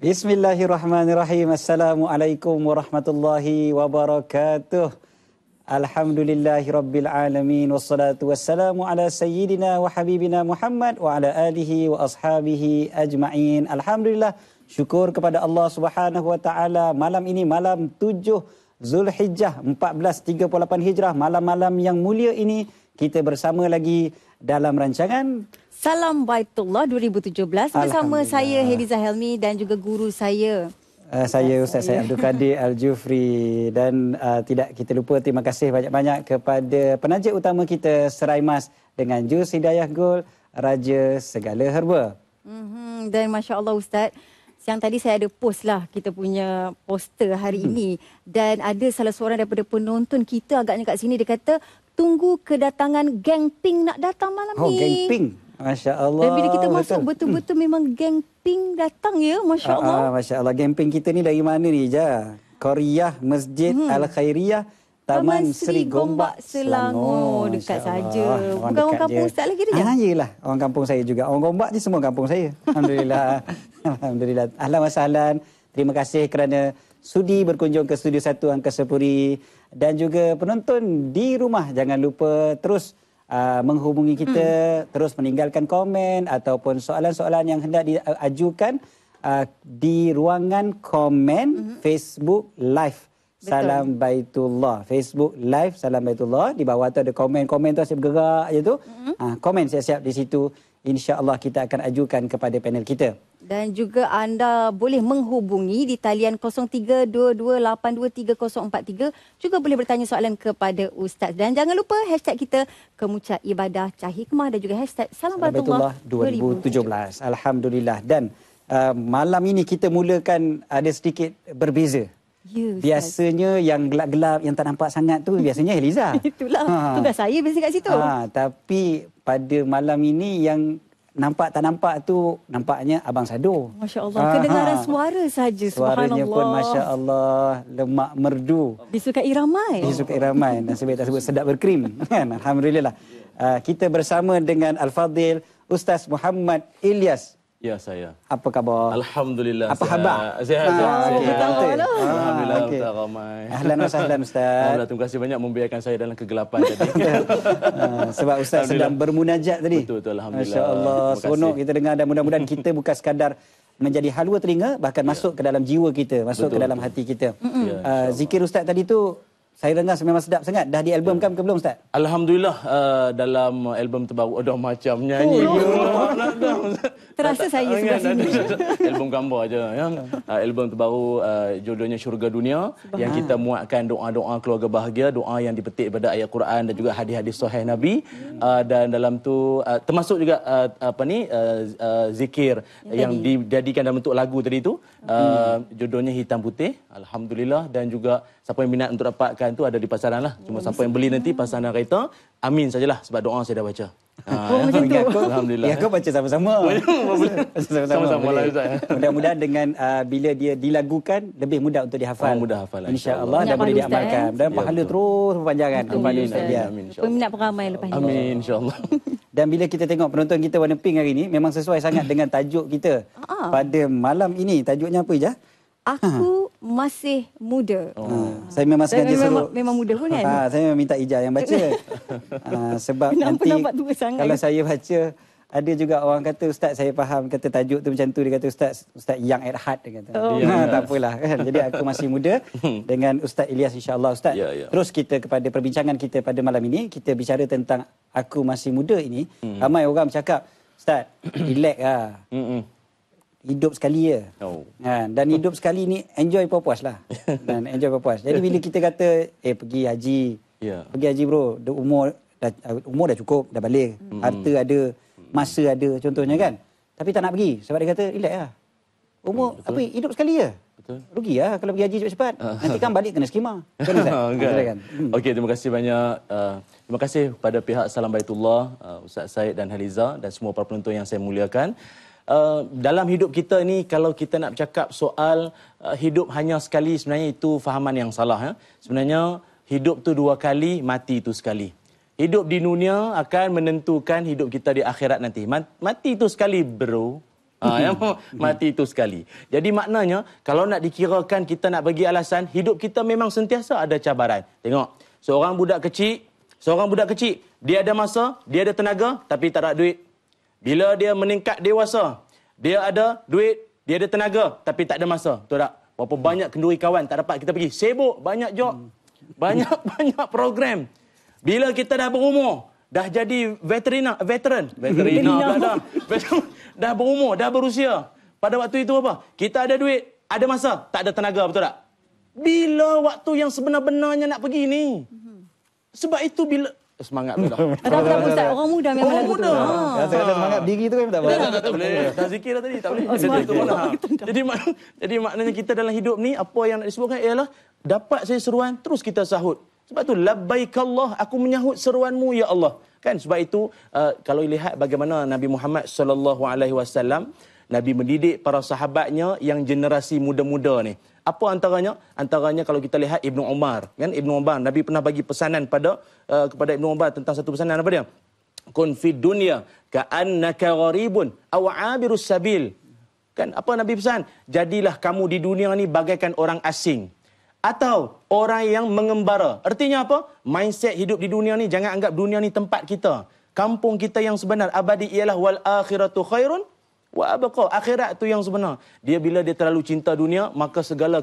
Bismillahirrahmanirrahim. Assalamualaikum warahmatullahi wabarakatuh. Alhamdulillahirabbil alamin wassalatu wassalamu ala sayyidina wa habibina Muhammad wa ala alihi wa ashabihi ajma'in. Alhamdulillah, syukur kepada Allah Subhanahu wa taala. Malam ini malam 7 Zulhijjah 1438 Hijrah, malam-malam yang mulia ini kita bersama lagi dalam rancangan Salam Baitullah 2017 bersama saya Heliza Helmi dan juga guru saya. Saya Ustaz Syed Abdul Kadir Al-Jufri, dan tidak kita lupa terima kasih banyak-banyak kepada penaja utama kita Serai Mas dengan jus Hidayah Gold, Raja Segala Herba. Dan Masya Allah Ustaz, siang tadi saya ada post lah kita punya poster hari ini, dan ada salah seorang daripada penonton kita agaknya kat sini, dia kata tunggu kedatangan geng Pink nak datang malam ni. Oh, geng Pink. Masya Allah. Dan bila kita masuk betul-betul memang geng Pink datang ya. Masya Allah. Masya Allah. Geng Pink kita ni dari mana ni, Ja? Korea Masjid Al-Khairiyah, Taman Seri Gombak, Selangor. Dekat saja. Bukan orang kampung Ustaz lagi dia? Yelah. Orang kampung saya juga. Orang Gombak je semua kampung saya. Alhamdulillah. Alhamdulillah. Ahlan wa sahlan. Terima kasih kerana sudi berkunjung ke Studio 1 Angkasa Puri. Dan juga penonton di rumah, jangan lupa terus menghubungi kita, terus meninggalkan komen ataupun soalan-soalan yang hendak diajukan di ruangan komen Facebook Live. Betul. Salam Baitullah. Facebook Live Salam Baitullah. Di bawah tu ada komen-komen tu asyik bergerak je tu. Komen siap-siap di situ. InsyaAllah kita akan ajukan kepada panel kita. Dan juga anda boleh menghubungi di talian 0322823043. Juga boleh bertanya soalan kepada Ustaz. Dan jangan lupa hashtag kita Kemucat Ibadah Cahikmah dan juga hashtag Salam Baitullah 2017. Alhamdulillah. Dan malam ini kita mulakan ada sedikit berbeza. Ya, biasanya yang gelap-gelap, yang tak nampak sangat tu biasanya Heliza. Itulah tugas saya biasa kat situ. Tapi pada malam ini yang nampak tak nampak tu nampaknya Abang Sado. Masya Allah. Kedengaran suara saja. Suaranya pun Masya Allah lemak merdu. Disukai iramai. Disukai iramai. Dan sebab tak sebut sedap berkrim. Alhamdulillah. Kita bersama dengan Al-Fadhil Ustaz Muhammad Ilyas. Ya, saya. Apa khabar? Alhamdulillah. Apa khabar? Sihat. Alhamdulillah. Kita ramai. Ahlan wa sahlan Ustaz. Terima kasih banyak membiarkan saya dalam kegelapan tadi. Sebab Ustaz sedang bermunajat tadi. Betul, alhamdulillah. Masya Allah. Seronok kita dengar, dan mudah-mudahan kita bukan sekadar menjadi halwa telinga, bahkan masuk ke dalam jiwa kita, masuk ke dalam hati kita. Zikir Ustaz tadi tu saya dengar memang sedap sangat. Dah dialbumkan ke belum Ustaz? Alhamdulillah, dalam album terbaru ada macam nyanyi. Terasa saya sebelah sini. Album gambar aja ya. Album terbaru judulnya Syurga Dunia, yang kita muatkan doa-doa keluarga bahagia, doa yang dipetik daripada ayat Quran dan juga hadis-hadis sahih Nabi. Dan dalam tu termasuk juga zikir yang dijadikan dalam bentuk lagu tadi tu. Judulnya Hitam Putih. Alhamdulillah. Dan juga siapa yang minat untuk dapatkan tu ada di pasaran lah. Cuma siapa yang beli nanti pasaran kereta, amin sajalah sebab doa saya dah baca. Macam tu. Alhamdulillah. Ya, kau baca sama-sama. Sama-sama lah Ustaz. Mudah-mudahan dengan bila dia dilagukan lebih mudah untuk dihafal. Mudah hafal InsyaAllah, dan boleh diamalkan. Dan pahala terus berpanjangan. Peminat pun ramai lepas ni. Amin, insyaAllah. Dan bila kita tengok penonton kita warna pink hari ini, memang sesuai sangat dengan tajuk kita pada malam ini. Tajuknya apa, Ijah? Aku masih muda. Saya memang sengaja suruh. Memang muda pun kan? Saya memang minta Ijah yang baca. Sebab nanti kalau saya baca, ada juga orang kata, Ustaz saya faham, kata tajuk tu macam tu, dia kata Ustaz young at heart, dia kata. Tak apalah kan. Jadi aku masih muda dengan Ustaz Ilyas, insya-Allah Ustaz. Terus kita kepada perbincangan kita pada malam ini, kita bicara tentang aku masih muda ini. Ramai orang bercakap, Ustaz, relax lah. Hidup sekali je. Dan hidup sekali ni enjoy puas-puas lah. Dan enjoy puas-puas. Jadi bila kita kata pergi haji. Pergi haji bro, umur dah cukup, dah balik. Harta ada, masa ada contohnya kan. Tapi tak nak pergi sebab dia kata relax lah. Umur hidup sekali je. Rugi lah kalau pergi haji cepat-cepat. Nanti kan balik kena skema. Kan? Okey, terima kasih banyak. Terima kasih kepada pihak Salam Baitullah, Ustaz Syed dan Heliza dan semua para penonton yang saya muliakan. Dalam hidup kita ni, kalau kita nak bercakap soal hidup hanya sekali, sebenarnya itu fahaman yang salah. Sebenarnya hidup tu 2 kali, mati itu sekali. Hidup di dunia akan menentukan hidup kita di akhirat nanti. Mati itu sekali bro. Yang mati itu sekali. Jadi maknanya, kalau nak dikirakan kita nak bagi alasan, hidup kita memang sentiasa ada cabaran. Tengok, seorang budak kecil, dia ada masa, dia ada tenaga, tapi tak ada duit. Bila dia meningkat dewasa, dia ada duit, dia ada tenaga, tapi tak ada masa. Betul tak? Berapa banyak kenduri kawan tak dapat kita pergi. Sibuk, banyak job, banyak program. Bila kita dah berumur, dah jadi veteran pula dah. Dah berumur, dah berusia. Pada waktu itu apa? Kita ada duit, ada masa, tak ada tenaga, betul tak? Bila waktu yang sebenar-benarnya nak pergi ni? Sebab itu bila semangat tu dah. Tak Ustaz, orang muda memang orang muda. Rasa semangat diri tu kan tak boleh. Tak boleh. Dah zikir dah tadi, tak boleh. Jadi maknanya kita dalam hidup ni, apa yang nak disebutkan ialah dapat saya seruan, terus kita sahut. Sebab tu labbaik Allah, aku menyahut seruanmu ya Allah. Kan sebab itu kalau lihat bagaimana Nabi Muhammad sallallahu alaihi wasallam, Nabi mendidik para sahabatnya yang generasi muda-muda ni. Apa antaranya? Antaranya kalau kita lihat Ibnu Umar, kan Ibnu Umar, Nabi pernah bagi pesanan kepada Ibnu Umar tentang satu pesanan apa dia? Kun fid dunya ka'annaka gharibun aw 'abirus sabil. Kan apa Nabi pesan? Jadilah kamu di dunia ni bagaikan orang asing atau orang yang mengembara. Artinya apa? Mindset hidup di dunia ni, jangan anggap dunia ni tempat kita. Kampung kita yang sebenar abadi ialah wal akhiratu khairun wa abqa. Akhirat tu yang sebenar. Dia bila dia terlalu cinta dunia, maka segala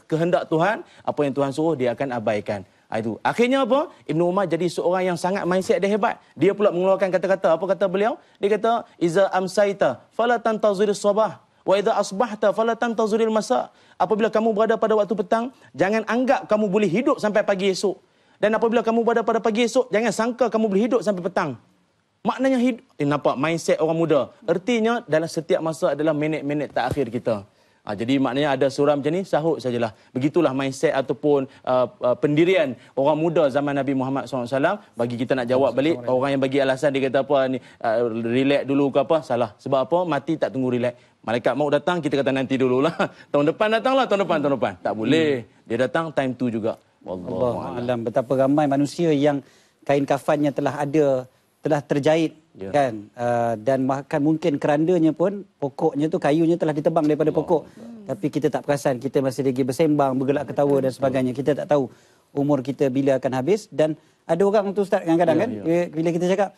kehendak Tuhan, apa yang Tuhan suruh dia akan abaikan. Itu. Akhirnya apa? Ibnu Umar jadi seorang yang sangat mindset dia hebat. Dia pula mengeluarkan kata-kata. Apa kata beliau? Dia kata, "Iza amsaita fala tantazirus sabah wa idza asbahta fala tantaziril masa." Apabila kamu berada pada waktu petang, jangan anggap kamu boleh hidup sampai pagi esok. Dan apabila kamu berada pada pagi esok, jangan sangka kamu boleh hidup sampai petang. Maknanya hidup, nampak mindset orang muda. Artinya dalam setiap masa adalah minit-minit terakhir kita. Jadi maknanya ada suram macam ni, sahut sajalah. Begitulah mindset ataupun pendirian orang muda zaman Nabi Muhammad SAW. Bagi kita nak jawab balik, orang yang bagi alasan dia kata apa ni, relax dulu ke apa, salah. Sebab apa? Mati tak tunggu relax. Malaikat maut datang, kita kata nanti dululah. Tahun depan datanglah, tahun depan. Tak boleh. Dia datang time tu juga. Wallahu a'lam. Betapa ramai manusia yang kain kafannya telah terjahit, kan, dan bahkan mungkin kerandanya pun, pokoknya tu, kayunya telah ditebang daripada pokok, tapi kita tak perasan, kita masih lagi bersembang, bergelak ketawa dan sebagainya. Kita tak tahu umur kita bila akan habis. Dan ada orang tu Ustaz kadang-kadang kan, bila kita cakap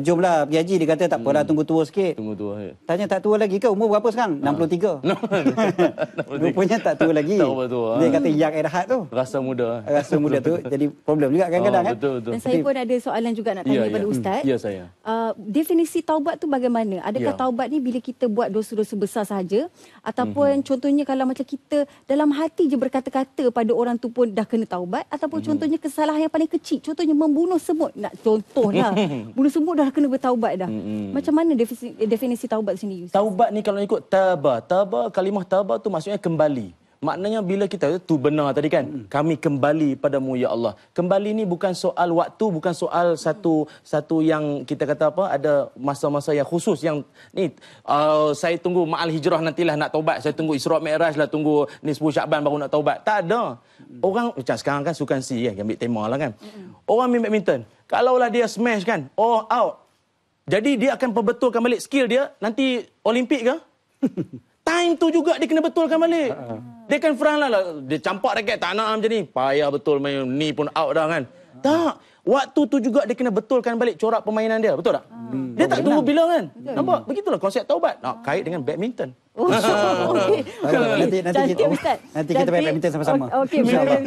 jomlah pergi haji, dia kata tak apalah, tunggu tua sikit. Tanya tak tua lagi ke? Umur berapa sekarang? 63. Rupanya tak tua lagi. Dia kata yang Erhat tu rasa muda tu. Jadi problem juga kadang-kadang kan. Dan saya pun ada soalan juga nak tanya kepada Ustaz. Ya, saya. Definisi taubat tu bagaimana? Adakah taubat ni bila kita buat dosa-dosa besar sahaja, ataupun contohnya kalau macam kita dalam hati je berkata-kata pada orang tu pun dah kena taubat, ataupun contohnya kesalahan yang paling kecil, contohnya membunuh semut, nak contohlah. Bunuh semut dah kena bertaubat dah. Macam mana definisi taubat sendiri, Ustaz? Taubat ni kalau ikut kalimah taba tu maksudnya kembali. Maknanya bila kita tu benar tadi kan, kami kembali padamu ya Allah. Kembali ni bukan soal waktu, bukan soal satu yang kita kata apa, ada masa-masa yang khusus yang ni saya tunggu ma'al hijrah nantilah nak taubat, saya tunggu Isra Mi'raj lah, tunggu ni 10 Syakban baru nak taubat. Tak ada. Orang macam sekarang kan sukan si kan, ambil tema lah kan. Orang main badminton, kalaulah dia smash kan, out. Jadi dia akan perbetulkan balik skill dia nanti Olimpik ke? Time tu juga dia kena betulkan balik. Dia kan front lah. Dia campak raket tak nak macam ni. Payah betul main ni pun out dah kan. Tak. Waktu tu juga dia kena betulkan balik corak permainan dia. Betul tak? Dia tak tunggu bila kan. Nampak? Begitulah konsep taubat. Kait dengan badminton. Okey. Nanti kita main badminton sama-sama. Okey, insya-Allah.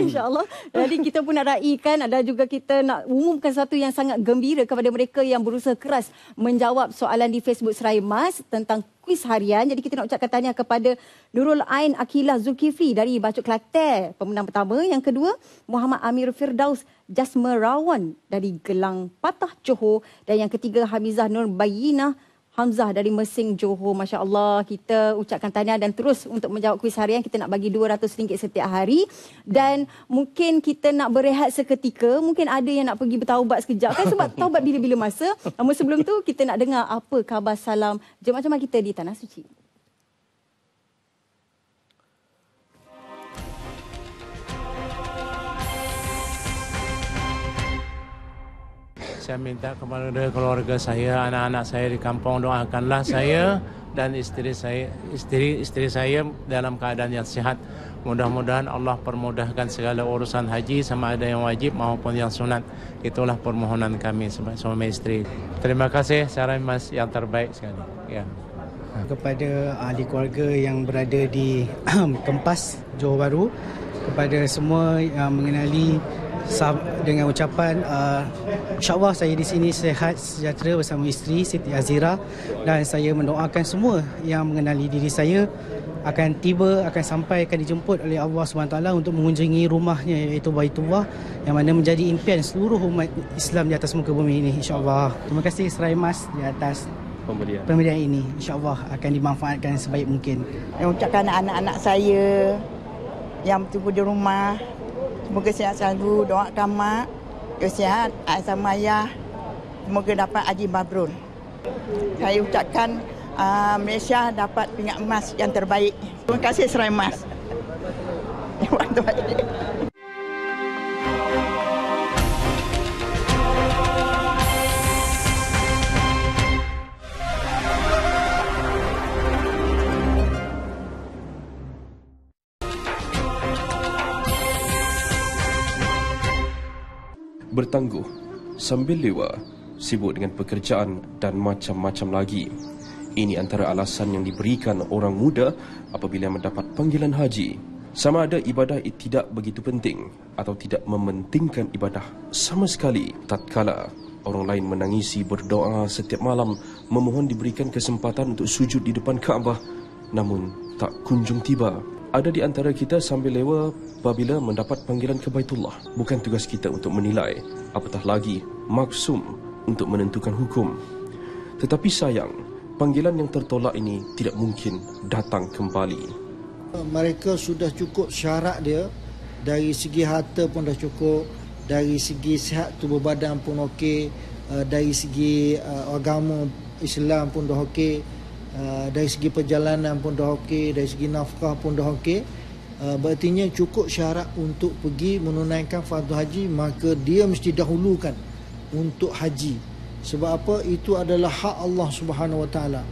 Insya-Allah. Jadi kita pun nak raikan, ada juga kita nak umumkan sesuatu yang sangat gembira kepada mereka yang berusaha keras menjawab soalan di Facebook Serai Mas tentang kuis harian. Jadi kita nak ucapkan tahniah kepada Nurul Ain Akilah Zulkifli dari Bacok Kelantan, pemenang pertama. Yang kedua, Muhammad Amir Firdaus Jasmerawan dari Gelang Patah Johor, dan yang ketiga Hamizah Nur Bayinah Hamzah dari Mersing Johor. Masya Allah, kita ucapkan tahniah dan terus untuk menjawab kuis harian. Kita nak bagi RM200 setiap hari. Dan mungkin kita nak berehat seketika. Mungkin ada yang nak pergi bertaubat sekejap kan, sebab taubat bila-bila masa. Namun sebelum tu kita nak dengar apa khabar salam jemaah-jemaah kita di Tanah Suci. Saya minta kepada keluarga saya, anak-anak saya di kampung, doakanlah saya dan istri saya dalam keadaan yang sihat. Mudah-mudahan Allah permudahkan segala urusan haji, sama ada yang wajib maupun yang sunat. Itulah permohonan kami sebagai suami istri. Terima kasih Sarai Mas, yang terbaik sekali. Ya. Kepada ahli keluarga yang berada di Kempas, Johor Bahru, kepada semua yang mengenali dengan ucapan insya-Allah saya di sini sihat sejahtera bersama isteri Siti Azira, dan saya mendoakan semua yang mengenali diri saya akan tiba, akan sampai, akan dijemput oleh Allah SWT untuk mengunjungi rumahnya, iaitu Baitullah, yang mana menjadi impian seluruh umat Islam di atas muka bumi ini, insya-Allah. Terima kasih Serai Mas di atas pemberian ini, insya-Allah akan dimanfaatkan sebaik mungkin. Saya ucapkan anak-anak saya yang bertunggu di rumah, semoga sihat selalu, doakan mak, sihat, sama ayah, semoga dapat haji mabrur. Saya ucapkan Malaysia dapat pingat emas yang terbaik. Terima kasih Serai Mas. Bertangguh sambil lewa, sibuk dengan pekerjaan dan macam-macam lagi. Ini antara alasan yang diberikan orang muda apabila mendapat panggilan haji. Sama ada ibadah tidak begitu penting atau tidak mementingkan ibadah sama sekali. Tatkala orang lain menangisi berdoa setiap malam memohon diberikan kesempatan untuk sujud di depan Kaabah, namun tak kunjung tiba. Ada di antara kita sambil lewa apabila mendapat panggilan ke Baitullah. Bukan tugas kita untuk menilai, apatah lagi maksum untuk menentukan hukum. Tetapi sayang, panggilan yang tertolak ini tidak mungkin datang kembali. Mereka sudah cukup syarat dia, dari segi harta pun dah cukup, dari segi sihat tubuh badan pun okey, dari segi agama Islam pun dah okey, dari segi perjalanan pun dah okey, dari segi nafkah pun dah okey. Berartinya cukup syarat untuk pergi menunaikan fardu haji, maka dia mesti dahulukan untuk haji. Sebab apa? Itu adalah hak Allah Subhanahu Wa Taala.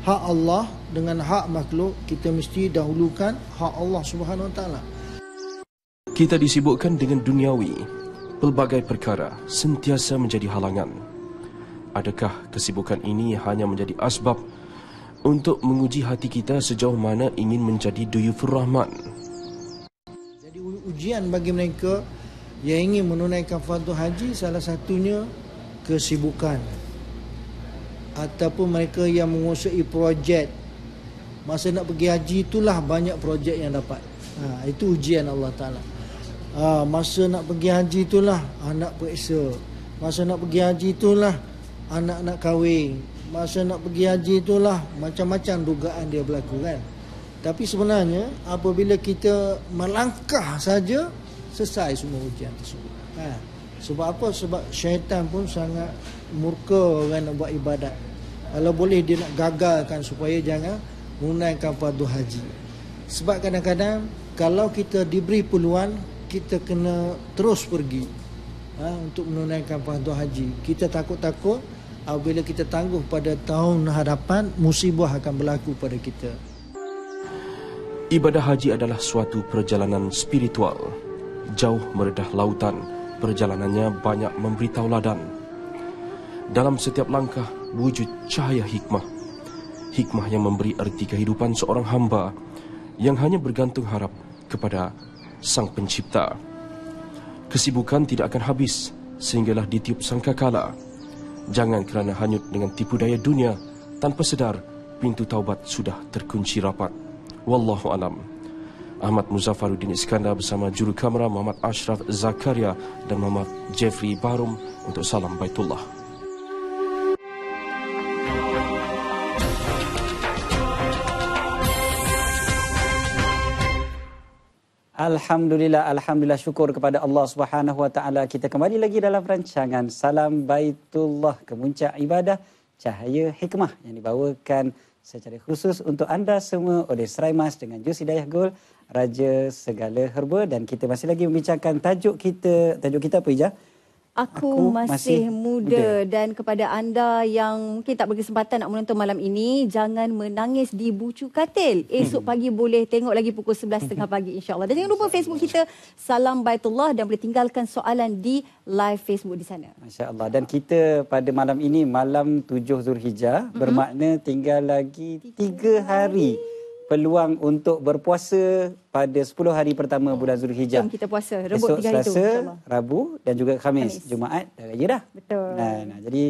Hak Allah dengan hak makhluk, kita mesti dahulukan hak Allah Subhanahu Wa Taala. Kita disibukkan dengan duniawi, pelbagai perkara sentiasa menjadi halangan. Adakah kesibukan ini hanya menjadi asbab untuk menguji hati kita sejauh mana ingin menjadi duyufur rahman? Jadi ujian bagi mereka yang ingin menunaikan fardu haji, salah satunya kesibukan, ataupun mereka yang menguasai projek. Masa nak pergi haji itulah banyak projek yang dapat. Itu ujian Allah Ta'ala. Masa nak pergi haji itulah anak periksa. Masa nak pergi haji itulah anak nak kahwin. Masa nak pergi haji itulah macam-macam dugaan dia berlaku kan. Tapi sebenarnya apabila kita melangkah saja, selesai semua ujian tersebut. Sebab apa? Sebab syaitan pun sangat murka orang nak buat ibadat. Kalau boleh dia nak gagalkan supaya jangan menunaikan fardu haji. Sebab kadang-kadang kalau kita diberi peluang, kita kena terus pergi untuk menunaikan fardu haji. Kita takut-takut apabila kita tangguh pada tahun hadapan, musibah akan berlaku pada kita. Ibadah haji adalah suatu perjalanan spiritual. Jauh meredah lautan, perjalanannya banyak memberi tauladan. Dalam setiap langkah wujud cahaya hikmah. Hikmah yang memberi erti kehidupan seorang hamba yang hanya bergantung harap kepada Sang Pencipta. Kesibukan tidak akan habis sehinggalah ditiup sangkakala. Jangan kerana hanyut dengan tipu daya dunia, tanpa sedar pintu taubat sudah terkunci rapat. Wallahu alam. Ahmad Muzaffaruddin Iskandar bersama juru kamera Muhammad Ashraf Zakaria dan Muhammad Jeffrey Barum untuk Salam Baitullah. Alhamdulillah, alhamdulillah, syukur kepada Allah Subhanahu Wa Taala. Kita kembali lagi dalam rancangan Salam Baitullah, kemuncak ibadah cahaya hikmah yang dibawakan secara khusus untuk anda semua oleh Serai Mas dengan jus Hidayah Gold, Raja Segala Herba. Dan kita masih lagi membincangkan tajuk kita apa Ijah? Aku masih muda. Dan kepada anda yang mungkin tak berkesempatan nak menonton malam ini, jangan menangis di bucu katil. Esok pagi boleh tengok lagi pukul 11.30 pagi insya-Allah. Dan jangan lupa Facebook kita Salam Baitullah dan boleh tinggalkan soalan di live Facebook di sana. Masya-Allah. Dan kita pada malam ini malam 7 Zulhijjah bermakna tinggal lagi 3 hari peluang untuk berpuasa pada 10 hari pertama bulan Zulhijjah. Jom kita puasa, rebut 3 hari Selasa, tu insya-Allah. Rabu dan juga Khamis. Jumaat dah raya dah. Betul. Jadi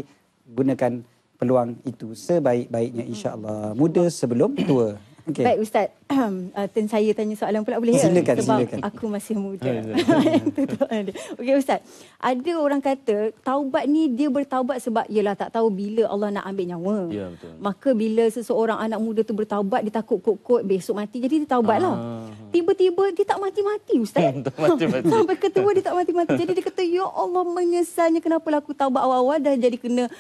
gunakan peluang itu sebaik-baiknya insya-Allah. Muda sebelum tua. Okay. Baik Ustaz, turn saya tanya soalan pula boleh ya? Sebab aku masih muda. Okey Ustaz, ada orang kata taubat ni dia bertaubat sebab ialah tak tahu bila Allah nak ambil nyawa. Ya, betul. Maka bila seseorang anak muda tu bertaubat, dia takut kot-kot besok mati, jadi dia taubatlah. Tiba-tiba dia tak mati-mati Ustaz. Sampai ketua dia tak mati-mati. Jadi dia kata, ya Allah menyesalnya kenapalah aku taubat awal-awal dah jadi kena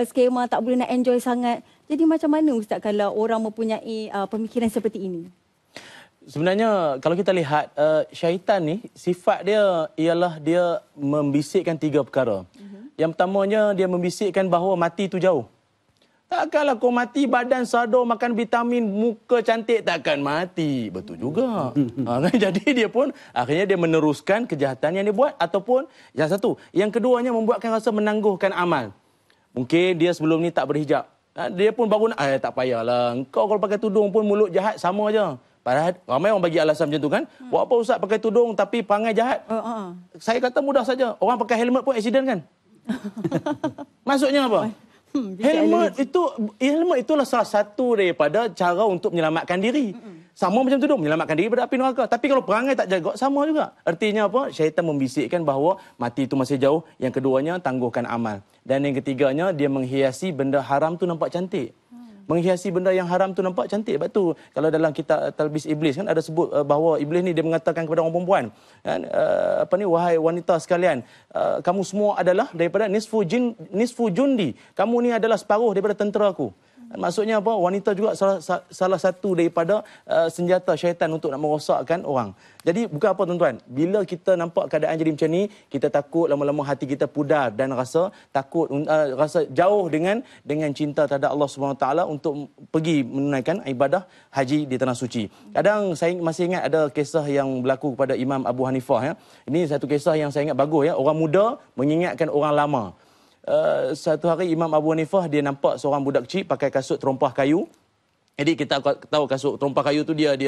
skema tak boleh nak enjoy sangat. Jadi macam mana Ustaz kalau orang mempunyai pemikiran seperti ini? Sebenarnya kalau kita lihat syaitan ni sifat dia ialah dia membisikkan 3 perkara. Yang pertamanya dia membisikkan bahawa mati itu jauh. Takkanlah kau mati badan sadar makan vitamin muka cantik takkan mati. Betul juga. Jadi dia pun akhirnya dia meneruskan kejahatan yang dia buat ataupun yang satu. Yang keduanya membuatkan rasa menangguhkan amal. Mungkin dia sebelum ni tak berhijab. Dia pun baru nak, tak payahlah. Engkau kalau pakai tudung pun mulut jahat sama aja. Padahal ramai orang bagi alasan macam tu kan. Buat apa Ustaz pakai tudung tapi perangai jahat? Saya kata mudah saja. Orang pakai helmet pun accident kan? Maksudnya apa? Helmet itulah salah satu daripada cara untuk menyelamatkan diri. Sama macam tudung, menyelamatkan diri daripada api neraka. Tapi kalau perangai tak jaga, sama juga. Artinya apa? Syaitan membisikkan bahawa mati itu masih jauh. Yang keduanya, tangguhkan amal. Dan yang ketiganya, dia menghiasi benda haram tu nampak cantik. Menghiasi benda yang haram tu nampak cantik. Sebab tu kalau dalam kitab Talbis Iblis kan ada sebut bahawa Iblis ni dia mengatakan kepada orang perempuan, kan, wahai wanita sekalian, kamu semua adalah daripada nisfu jundi. Kamu ni adalah separuh daripada tentera aku. Maksudnya apa? Wanita juga salah satu daripada senjata syaitan untuk nak merosakkan orang. Jadi bukan apa tuan-tuan, bila kita nampak keadaan jadi macam ni, kita takut lama-lama hati kita pudar dan rasa takut, rasa jauh dengan cinta terhadap Allah SWT untuk pergi menunaikan ibadah haji di tanah suci. Kadang saya masih ingat ada kisah yang berlaku kepada Imam Abu Hanifah. Ya. Ini satu kisah yang saya ingat bagus. Ya. Orang muda mengingatkan orang lama. Satu hari Imam Abu Hanifah dia nampak seorang budak kecil pakai kasut terompah kayu. Jadi kita tahu kasut terompah kayu tu dia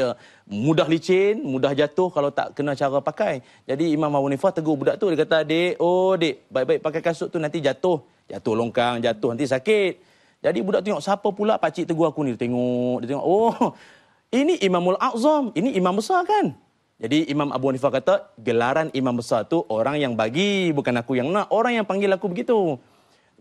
mudah licin, mudah jatuh kalau tak kena cara pakai. Jadi Imam Abu Hanifah tegur budak tu, dia kata, "Dek, baik-baik pakai kasut tu nanti jatuh longkang, jatuh nanti sakit." Jadi budak tengok siapa pula pak cik tegur aku ni, dia tengok, oh, ini Imamul A'zam, ini imam besar kan? Jadi Imam Abu Hanifah kata, gelaran imam besar tu orang yang bagi, bukan aku yang nak. Orang yang panggil aku begitu.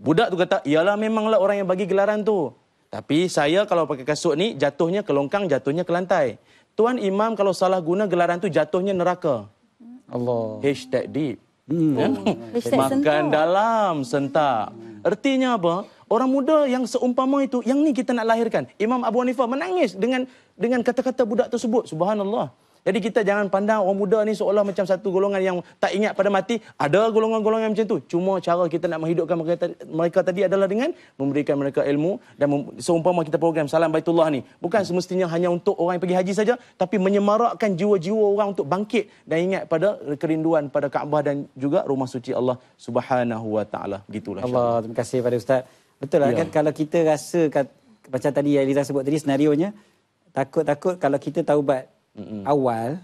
Budak tu kata, iyalah memanglah orang yang bagi gelaran tu. Tapi saya kalau pakai kasut ni, jatuhnya ke longkang, jatuhnya ke lantai. Tuan Imam kalau salah guna gelaran tu, jatuhnya neraka. Allah. Hashtag deep. Makan dalam, sentak. Artinya apa? Orang muda yang seumpama itu, yang ni kita nak lahirkan. Imam Abu Hanifah menangis dengan kata-kata budak tersebut. Subhanallah. Jadi kita jangan pandang orang muda ni seolah macam satu golongan yang tak ingat pada mati. Ada golongan-golongan macam tu. Cuma cara kita nak menghidupkan mereka tadi adalah dengan memberikan mereka ilmu. Dan seumpama kita program Salam Baitullah ni. Bukan semestinya hanya untuk orang yang pergi haji saja. Tapi menyemarakkan jiwa-jiwa orang untuk bangkit. Dan ingat pada kerinduan pada Kaabah dan juga rumah suci Allah Subhanahu Wa Taala. Begitulah. Allah, terima kasih pada Ustaz. Betul lah kan kalau kita rasa macam tadi Eliza sebut tadi senarionya. Takut-takut kalau kita taubat awal,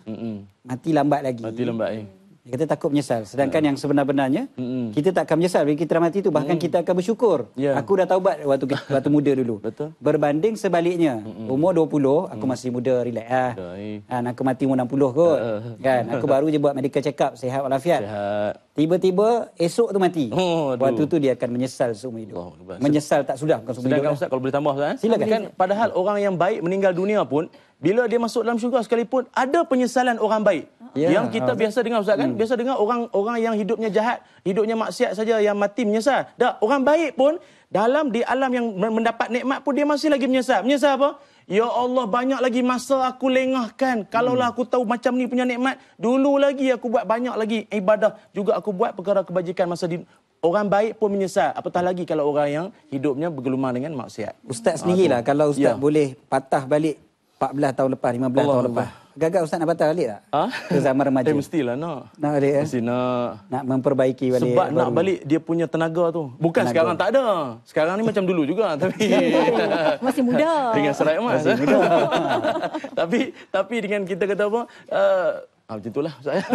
mati lambat lagi. Dia kata takut menyesal. Sedangkan yang sebenar-benarnya, kita tak akan menyesal bila kita mati itu. Bahkan kita akan bersyukur. Aku dah taubat waktu muda dulu. Betul. Berbanding sebaliknya. Umur 20, aku masih muda, relax lah. Aku mati umur 60 kot. Kan? Aku baru je buat medical check up, sihat walafiat. Tiba-tiba esok tu mati. Waktu tu dia akan menyesal seumur hidup. Menyesal tak sudah, bukan seumur hidup. Sedangkan Ustaz kalau boleh tambah Ustaz. Silakan. Kan, padahal orang yang baik meninggal dunia pun, bila dia masuk dalam syurga sekalipun, ada penyesalan orang baik. Yang kita biasa dengar Ustaz kan, biasa dengar orang yang hidupnya jahat, hidupnya maksiat saja yang mati menyesal. Dah, orang baik pun di alam yang mendapat nikmat pun dia masih lagi menyesal. Menyesal apa? Ya Allah, banyak lagi masa aku lengahkan. Kalaulah aku tahu macam ni punya nikmat, dulu lagi aku buat banyak lagi ibadah. Juga aku buat perkara kebajikan masa di... Orang baik pun menyesal. Apatah lagi kalau orang yang hidupnya bergelumang dengan maksiat. Ustaz sendirilah, kalau Ustaz boleh patah balik 14 tahun lepas, 15 tahun lepas. Gagal Ustaz nak patah balik tak? Ke zaman remaja? Mestilah nak. Nak balik Mesti nak. Nak memperbaiki balik. Sebab nak balik dia punya tenaga tu. Bukan tenaga. Sekarang tak ada. Sekarang ni macam dulu juga. Tapi masih muda. Dengan serai emas. Masih muda. tapi dengan kita kata apa... macam itulah Ustaz.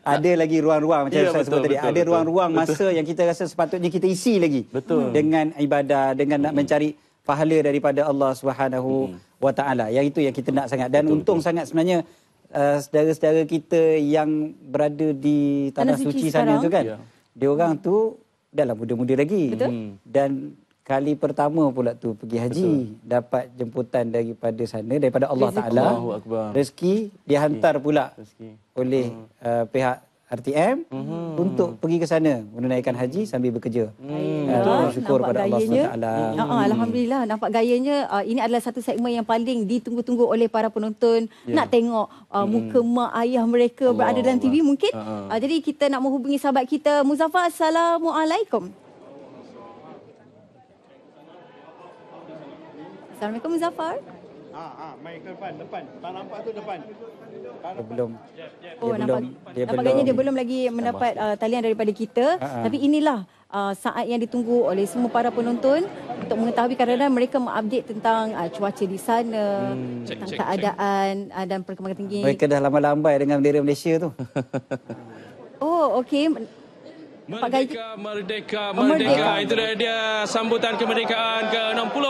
Ada lagi ruang-ruang macam Ustaz sebut tadi. Ada ruang-ruang masa yang kita rasa sepatutnya kita isi lagi. Betul. Dengan ibadah, dengan nak mencari pahala daripada Allah Subhanahu wa taala. Yang itu yang kita nak sangat, dan untung sangat sebenarnya saudara-saudara kita yang berada di tanah suci sana tu kan. Dia orang tu dalam muda-muda lagi. Dan kali pertama pula tu pergi haji, dapat jemputan daripada sana, daripada Allah Taala. Rezeki dihantar pula oleh pihak RTM untuk pergi ke sana menunaikan haji sambil bekerja. Syukur pada Allah SWT. Alhamdulillah, nampak gayanya. Ini adalah satu segmen yang paling ditunggu-tunggu oleh para penonton. Nak tengok muka mak ayah mereka berada dalam TV mungkin. Jadi kita nak menghubungi sahabat kita Muzaffar. Assalamualaikum. Assalamualaikum Muzaffar. Main ke depan. Tak nampak tu depan. Dia belum. Nampaknya dia belum lagi mendapat talian daripada kita. Tapi inilah saat yang ditunggu oleh semua para penonton untuk mengetahui, kerana mereka mengupdate tentang cuaca di sana, tentang keadaan dan perkembangan tinggi. Mereka dah lambai-lambai dengan bendera Malaysia tu. Oh, okey. Merdeka. Itu dia sambutan kemerdekaan ke-60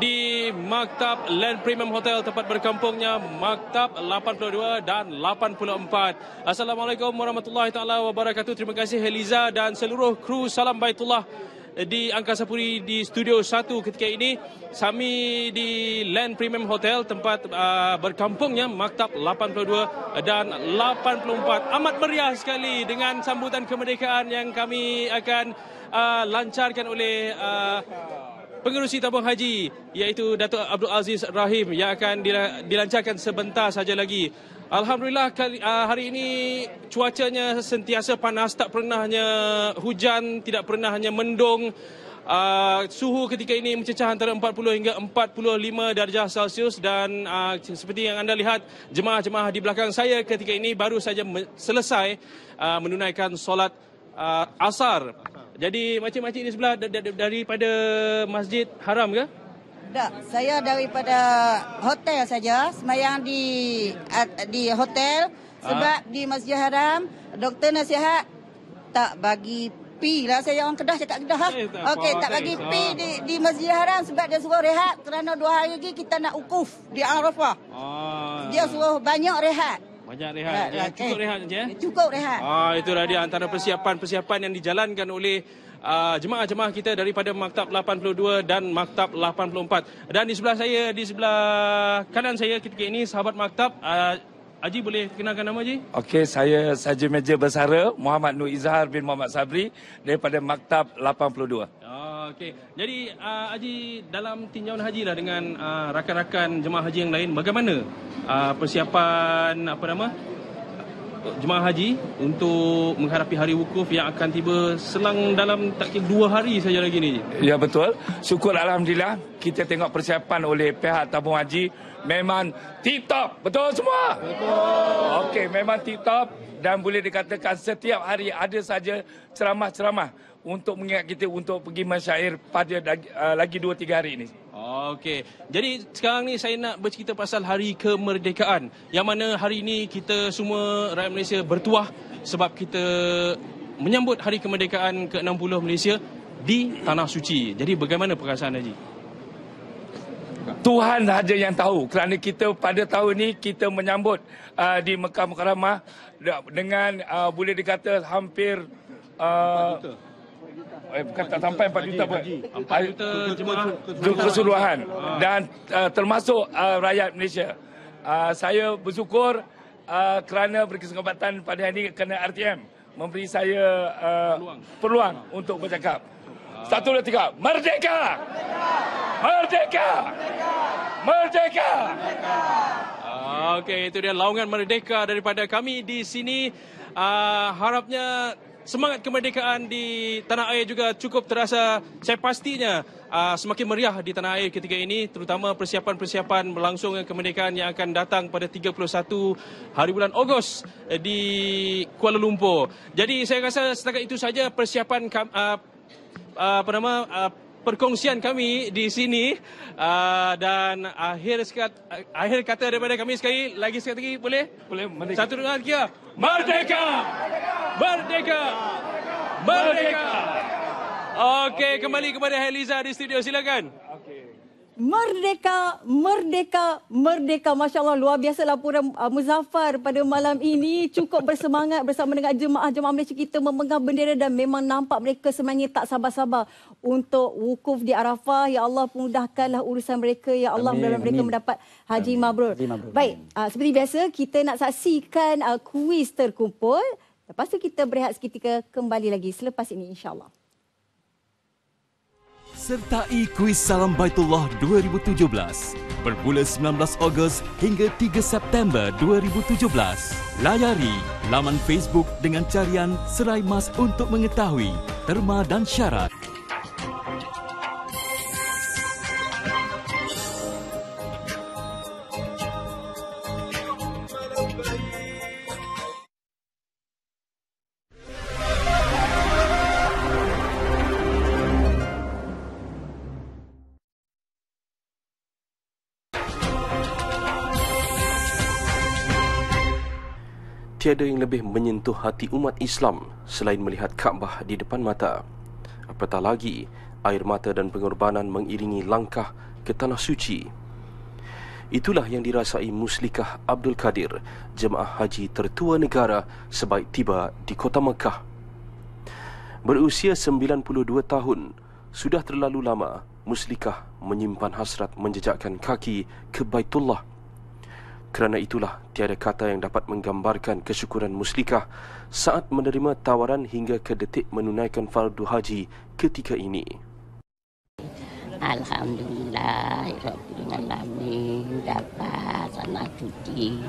di Maktab Land Premium Hotel, tempat berkampungnya Maktab 82 dan 84. Assalamualaikum warahmatullahi taala wabarakatuh. Terima kasih Heliza dan seluruh kru Salam Baitullah di Angkasa Puri di Studio 1 ketika ini. Kami di Land Premium Hotel, tempat berkampungnya Maktab 82 dan 84. Amat meriah sekali dengan sambutan kemerdekaan yang kami akan lancarkan oleh pengerusi tabung haji, iaitu Datuk Abdul Aziz Rahim, yang akan dilancarkan sebentar saja lagi. Alhamdulillah hari ini cuacanya sentiasa panas, tak pernahnya hujan, tidak pernahnya mendung. Suhu ketika ini mencecah antara 40 hingga 45 darjah Celsius, dan seperti yang anda lihat, jemaah-jemaah di belakang saya ketika ini baru saja selesai menunaikan solat asar. Jadi makcik-makcik di sebelah daripada Masjid Haram ke? Tak, saya daripada hotel saja, semayang di hotel. Sebab di Masjid Haram doktor nasihat tak bagi pi lah. Saya orang Kedah cakap Kedah. Okey, tak bagi pi di Masjid Haram sebab dia suruh rehat, kerana 2 hari lagi kita nak ukuf di Arafah. Dia suruh banyak rehat. Banyak rehat. Cukup rehat saja. Cukup rehat. Itulah dia antara persiapan yang dijalankan oleh jemaah-jemaah kita daripada Maktab 82 dan Maktab 84. Dan di sebelah saya, di sebelah kanan saya ketika ini, sahabat Maktab. Haji, boleh kenalkan nama Haji? Okey, saya Saja Meja Bersara Muhammad Nur Izhar bin Muhammad Sabri daripada Maktab 82. Okey. Jadi Haji, dalam tinjauan haji lah dengan rakan-rakan jemaah haji yang lain, bagaimana persiapan jemaah haji untuk menghadapi hari wukuf yang akan tiba selang dalam tak kira 2 hari saja lagi ni? Ya, betul. Syukur Alhamdulillah, kita tengok persiapan oleh pihak tabung haji memang tip-top. Betul semua? Betul. Okey, memang tip-top, dan boleh dikatakan setiap hari ada saja ceramah-ceramah untuk mengingat kita untuk pergi mensyair pada lagi 2-3 hari ini. Okey. Jadi sekarang ni saya nak bercerita pasal hari kemerdekaan, yang mana hari ini kita semua rakyat Malaysia bertuah sebab kita menyambut hari kemerdekaan ke-60 Malaysia di Tanah Suci. Jadi bagaimana perasaan Haji? Tuhan saja yang tahu, kerana kita pada tahun ini kita menyambut di Mekah Mukarramah dengan boleh dikata hampir 4 juta. Bukan tak sampai 4 juta pun. 4 juta jemaah keseluruhan dan termasuk rakyat Malaysia. Saya bersyukur kerana berkesempatan pada hari ini kerana RTM memberi saya peluang untuk bercakap. 1, 2, 3. Merdeka! Merdeka! Merdeka! Okey, itu dia laungan Merdeka daripada kami di sini. Harapnya semangat kemerdekaan di tanah air juga cukup terasa. Saya pastinya semakin meriah di tanah air ketika ini, terutama persiapan-persiapan melangsungkan kemerdekaan yang akan datang pada 31 hari bulan Ogos di Kuala Lumpur. Jadi saya rasa setakat itu saja persiapan perkongsian kami di sini, dan akhir kata daripada kami sekali lagi boleh? Merdeka. 1, 2, 3. Merdeka! Merdeka! Merdeka! Okey, kembali kepada Heliza di studio, silakan. Merdeka, merdeka, merdeka. Masya Allah, luar biasa laporan Muzaffar pada malam ini. Cukup bersemangat bersama dengan jemaah-jemaah Malaysia kita memegang bendera dan memang nampak mereka sebenarnya tak sabar-sabar untuk wukuf di Arafah. Ya Allah, mudahkanlah urusan mereka. Ya Allah, mudah-mudahan mereka mendapat haji mabrur. Baik, seperti biasa kita nak saksikan kuis terkumpul. Lepas tu kita berehat seketika, kembali lagi selepas ini insya-Allah. Sertai kuis Salam Baitullah 2017 bermula 19 Ogos hingga 3 September 2017. Layari laman Facebook dengan carian Serai Mas untuk mengetahui terma dan syarat. Tiada yang lebih menyentuh hati umat Islam selain melihat Kaabah di depan mata. Apatah lagi, air mata dan pengorbanan mengiringi langkah ke Tanah Suci. Itulah yang dirasai Muslikah Abdul Kadir, jemaah haji tertua negara sebaik tiba di kota Mekah. Berusia 92 tahun, sudah terlalu lama Muslikah menyimpan hasrat menjejakkan kaki ke Baitullah. Kerana itulah tiada kata yang dapat menggambarkan kesyukuran Muslikah saat menerima tawaran hingga ke detik menunaikan fardu haji ketika ini. Alhamdulillah, Rabbil Alamin, dapat sana cuti.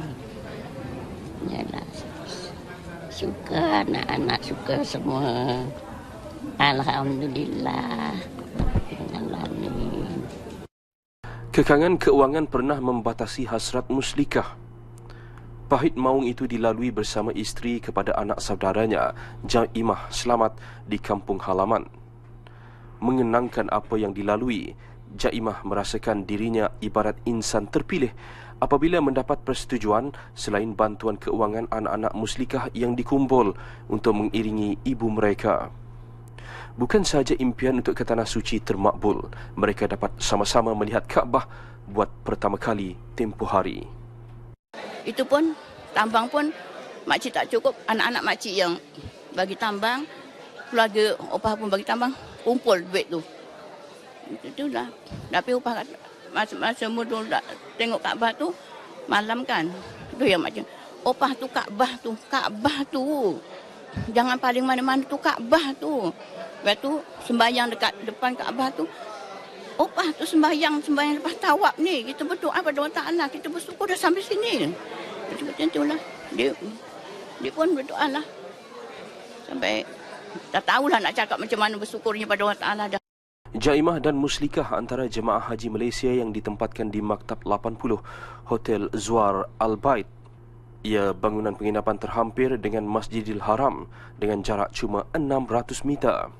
Yalah, suka anak-anak, suka semua. Alhamdulillah, Rabbil Alamin. Kekangan keuangan pernah membatasi hasrat Muslikah. Pahit maung itu dilalui bersama isteri kepada anak saudaranya, Jaimah Selamat, di kampung halaman. Mengenangkan apa yang dilalui, Jaimah merasakan dirinya ibarat insan terpilih apabila mendapat persetujuan selain bantuan keuangan anak-anak Muslikah yang dikumpul untuk mengiringi ibu mereka. Bukan sahaja impian untuk ke Tanah Suci termakbul, mereka dapat sama-sama melihat Kaabah buat pertama kali tempoh hari. Itu pun, tambang pun makcik tak cukup. Anak-anak makcik yang bagi tambang, keluarga opah pun bagi tambang, kumpul duit tu. Itulah. Tapi opah masa muda tengok Kaabah tu, malam kan. Tu yang macam, opah tu Kaabah tu. Jangan paling mana-mana tu Kaabah tu. Lepas tu sembahyang dekat depan Kaabah tu. Opah tu sembahyang lepas tawaf ni. Kita berdoa pada Allah Ta'ala. Kita bersyukur dah sampai sini. Macam itulah. Dia pun berdoa lah. Sampai tak tahulah nak cakap macam mana bersyukurnya pada Allah Ta'ala dah. Jaimah dan Muslikah antara jemaah haji Malaysia yang ditempatkan di Maktab 80 Hotel Zuar Al Bait. Ia bangunan penginapan terhampir dengan Masjidil Haram dengan jarak cuma 600 meter.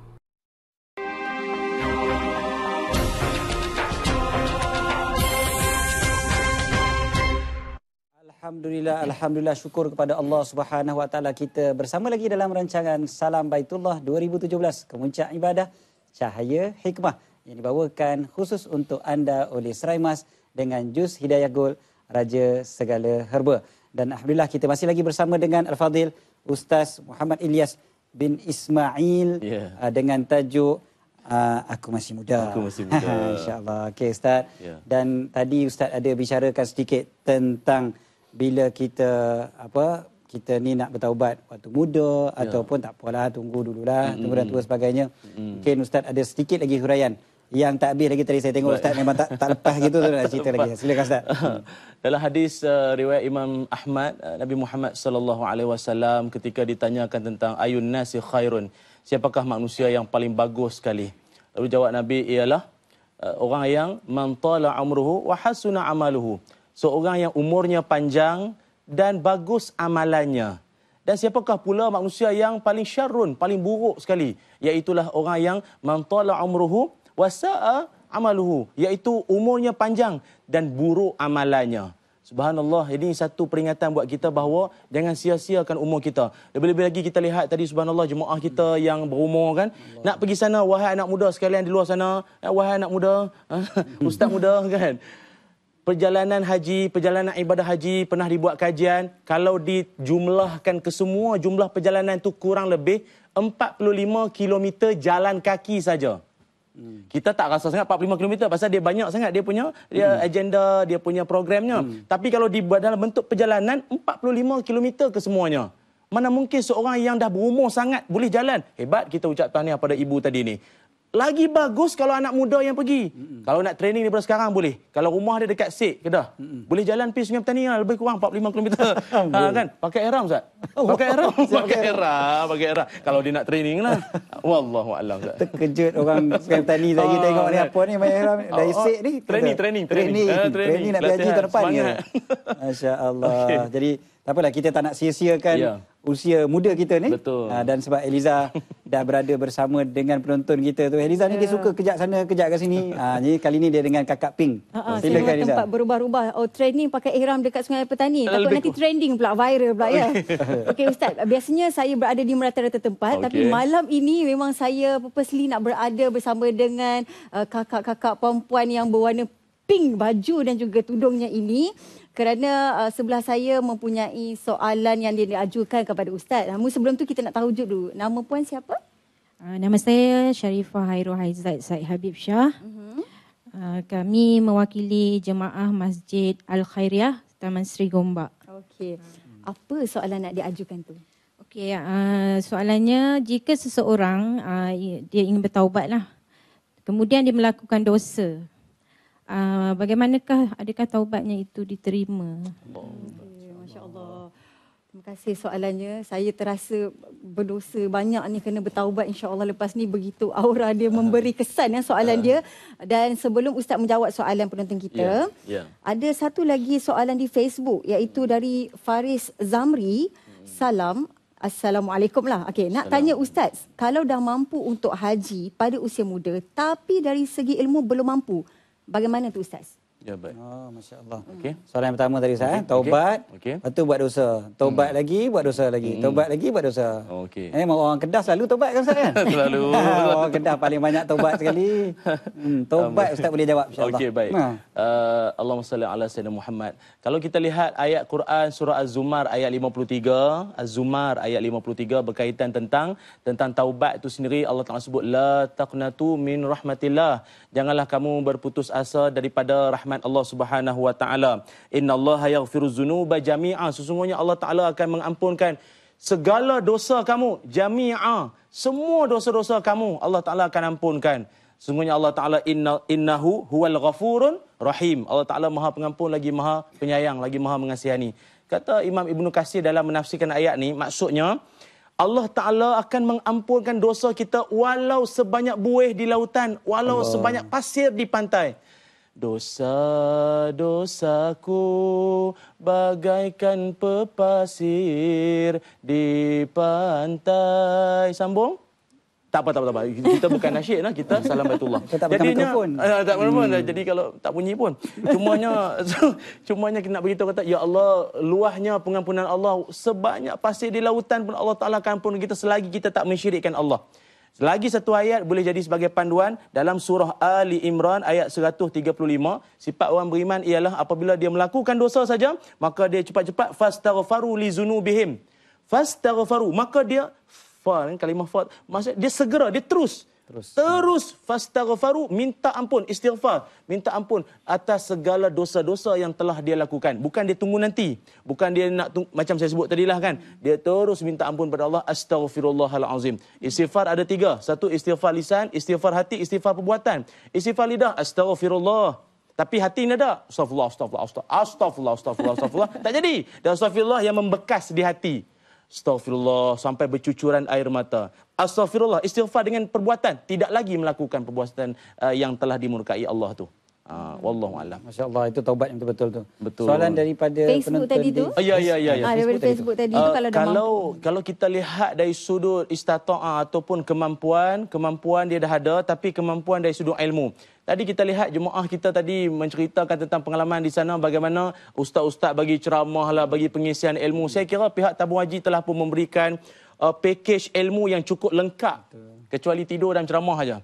Alhamdulillah, syukur kepada Allah Subhanahu Wa Taala. Kita bersama lagi dalam rancangan Salam Baitullah 2017, kemuncak ibadah Cahaya Hikmah yang dibawakan khusus untuk anda oleh Serai Mas dengan jus Hidayah Gold Raja Segala Herba. Dan alhamdulillah kita masih lagi bersama dengan Al-Fadhil Ustaz Muhammad Ilyas bin Ismail dengan tajuk Aku Masih Muda. Aku Masih Muda. InsyaAllah. Okey Ustaz. Dan tadi Ustaz ada bicarakan sedikit tentang bila kita kita ni nak bertaubat waktu muda ataupun tak apalah, tunggu dululah, tunggu dan tua sebagainya. Mungkin Ustaz ada sedikit lagi huraian yang tak habis lagi tadi. Saya tengok Ustaz memang tak lepas gitu tu nak cerita lagi. Silakan Ustaz. Dalam hadis riwayat Imam Ahmad, Nabi Muhammad sallallahu alaihi wasallam ketika ditanyakan tentang ayun nasi khairun, siapakah manusia yang paling bagus sekali? Lalu jawab Nabi ialah orang yang man tala umruhu wa hasuna amaluhu. Seorang yang umurnya panjang dan bagus amalannya. Dan siapakah pula manusia yang paling syarrun, paling buruk sekali? Iaitulah orang yang man tala umruhu wa sa'a amaluhu, iaitu umurnya panjang dan buruk amalannya. Subhanallah, ini satu peringatan buat kita bahawa jangan sia-siakan umur kita. Lebih-lebih lagi kita lihat tadi, subhanallah, jemaah kita yang berumur kan, nak pergi sana, wahai anak muda sekalian di luar sana, wahai anak muda, ustaz muda kan. Perjalanan haji, perjalanan ibadah haji pernah dibuat kajian, kalau dijumlahkan ke semua jumlah perjalanan itu kurang lebih 45 km jalan kaki saja. Kita tak rasa sangat 45 km pasal dia banyak sangat dia punya agenda, dia punya programnya. Tapi kalau dibuat dalam bentuk perjalanan 45 km ke semuanya. Mana mungkin seorang yang dah berumur sangat boleh jalan. Hebat, kita ucap tahniah pada ibu tadi ni. Lagi bagus kalau anak muda yang pergi. Kalau nak training daripada sekarang boleh. Kalau rumah dia dekat Sik, Kedah. Boleh jalan pergi Sungai Petani lebih kurang 45 km. Kan? Pakai ihram Ustaz. Pakai ihram. Pakai ihram. Kalau dia nak training lah. Wallahu a'lam Ustaz. Terkejut orang Sungai Petani lagi tengok ni apa ni main ihram dari Sik ni. Training nak pergi tahun depan ke. Masya-Allah. Jadi tak apalah, kita tak nak sia-siakan usia muda kita ni. Betul. Dan sebab Eliza dah berada bersama dengan penonton kita tu. Eliza ni dia suka kejap sana, kejap kat sini. Jadi kali ni dia dengan Kakak Pink. Silakan Eliza. Tempat berubah-ubah. Training pakai ihram dekat Sungai Petani. Takut nanti trending pula, viral pula ya. Okey Ustaz, biasanya saya berada di rata-rata tempat. Tapi malam ini memang saya purposely nak berada bersama dengan kakak-kakak perempuan yang berwarna pink baju dan juga tudungnya ini. Kerana sebelah saya mempunyai soalan yang dia diajukan kepada Ustaz. Namun sebelum tu kita nak tahu dulu. Nama puan siapa? Nama saya Sharifah Hairul Haizat Said Habib Shah. Kami mewakili jemaah Masjid Al-Khairiyah Taman Sri Gombak. Okey. Apa soalan nak diajukan tu? Okey, soalannya jika seseorang dia ingin bertaubatlah. Kemudian dia melakukan dosa. Bagaimanakah, adakah taubatnya itu diterima? Masya Allah. Terima kasih soalannya. Saya terasa berdosa banyak ni kena bertaubat insya-Allah lepas ni. Begitu aura dia memberi kesan soalan dia. Dan sebelum Ustaz menjawab soalan penonton kita, ada satu lagi soalan di Facebook iaitu dari Faris Zamri. Salam. Assalamualaikum lah. Okey, nak tanya Ustaz, kalau dah mampu untuk haji pada usia muda tapi dari segi ilmu belum mampu, bagaimana tu Ustaz? Ya, baik. Masya-Allah. Okey. Soalan yang pertama tadi Ustaz, taubat, lepas tu buat dosa. Taubat lagi, buat dosa lagi. Taubat lagi, buat dosa. Okey. Orang Kedah selalu taubat kan Ustaz kan? Selalu. Orang Kedah paling banyak taubat sekali. Taubat Ustaz boleh jawab insya-Allah. Okey, baik. Allahumma salli ala sayyidina Muhammad. Kalau kita lihat ayat Quran surah Az-Zumar ayat 53, Az-Zumar ayat 53 berkaitan tentang taubat itu sendiri. Allah Taala sebut la taqnatu min rahmatillah. Janganlah kamu berputus asa daripada rahmat Allah Subhanahu wa taala. Innallaha yaghfiruz dzunuba jami'a. Sesungguhnya Allah Taala akan mengampunkan segala dosa kamu jami'a. Semua dosa-dosa kamu Allah Taala akan ampunkan. Sesungguhnya Allah Taala innahu huwal ghafurun rahim. Allah Taala Maha Pengampun lagi Maha Penyayang lagi Maha Mengasihani. Kata Imam Ibnu Katsir dalam menafsirkan ayat ni, maksudnya Allah Ta'ala akan mengampunkan dosa kita walau sebanyak buih di lautan, walau sebanyak pasir di pantai. Dosa-dosaku bagaikan pepasir di pantai. Sambung? Tak apa. Kita bukan nasyid lah. Kita salam baitullah. Tak pegang mikrofon. Tak mikrofon. Jadi kalau tak bunyi pun. Cumanya kita nak beritahu kata, ya Allah, luahnya pengampunan Allah. Sebanyak pasir di lautan pun Allah Ta'ala akan ampun kita selagi kita tak mensyirikkan Allah. Lagi satu ayat boleh jadi sebagai panduan dalam surah Ali Imran ayat 135. Sifat orang beriman ialah apabila dia melakukan dosa saja, maka dia cepat-cepat fastaghfaru li zunubihim. Fastaghfaru, maka dia kalimah fa, maksud dia segera, dia terus Terus fastaghfaru, minta ampun, istighfar, minta ampun atas segala dosa-dosa yang telah dia lakukan. Bukan dia tunggu nanti, bukan dia nak macam saya sebut tadilah kan. Dia terus minta ampun pada Allah, astaghfirullahalazim. Istighfar ada 3. Satu istighfar lisan, istighfar hati, istighfar perbuatan. Istighfar lidah, astaghfirullah. Tapi hati ni ada, astagfirullah, astagfirullah. Tak jadi. Dan astagfirullah yang membekas di hati. Astaghfirullah sampai bercucuran air mata. Astaghfirullah, istighfar dengan perbuatan, tidak lagi melakukan perbuatan yang telah dimurkai Allah tu. Wallahu alam. Masya-Allah, itu taubat yang betul-betul tu. Betul. Soalan daripada Facebook penonton tadi tu. Ya. Daripada Facebook tadi tu kalau kita lihat dari sudut istata'ah ataupun kemampuan dia dah ada, tapi kemampuan dari sudut ilmu. Tadi kita lihat jemaah kita tadi menceritakan tentang pengalaman di sana, bagaimana ustaz-ustaz bagi ceramah lah, bagi pengisian ilmu. Saya kira pihak tabung haji telah pun memberikan package ilmu yang cukup lengkap. Kecuali tidur dan ceramah saja.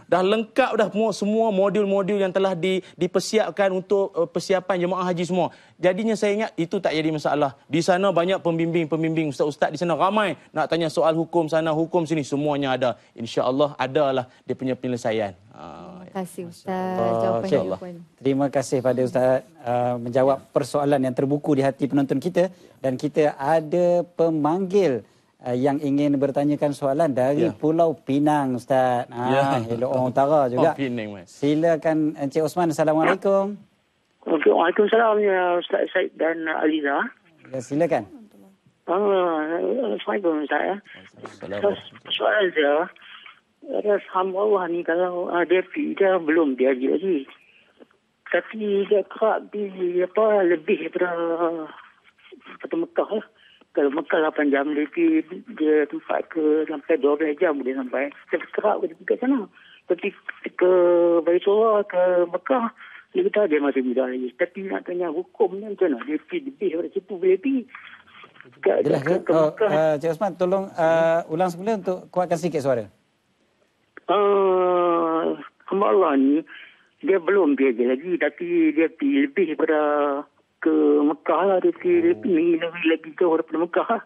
Dah lengkap dah semua modul-modul yang telah dipersiapkan untuk persiapan jemaah haji semua. Jadinya saya ingat itu tak jadi masalah. Di sana banyak pembimbing, ustaz-ustaz di sana ramai nak tanya soal hukum sana, hukum sini, semuanya ada. Insya-Allah adalah dia punya penyelesaian. Terima kasih Ustaz. Terima kasih pada Ustaz menjawab persoalan yang terbuku di hati penonton kita, dan kita ada pemanggil yang ingin bertanyakan soalan dari Pulau Pinang, Ustaz. Hello orang utara juga. Silakan Encik Osman. Assalamualaikum. Waalaikumsalam ya Ustaz Said dan Aliza. Ya, silakan. Assalamualaikum Ustaz. Soalan saya, hamba Allah ni kalau dia belum dia haji lagi. Tapi dia kerap lebih daripada Mekah lah. Kalau Mekah 8 jam, dia tempat ke sampai 12 jam dia sampai. Tapi kerap dia pergi ke sana. Tapi ke Baitullah, ke Mekah, dia kata dia masih muda lagi. Tapi nak tanya hukum ni macam mana? Dia pergi lebih daripada situ boleh pergi. Jelas ke? Cik Osman, tolong ulang semula untuk kuatkan sikit suara. Hamba Allah ni, dia belum pergi lagi. Tapi dia pergi lebih daripada ke Mekah lah. Dia pergi lebih lagi jauh daripada Mekah lah.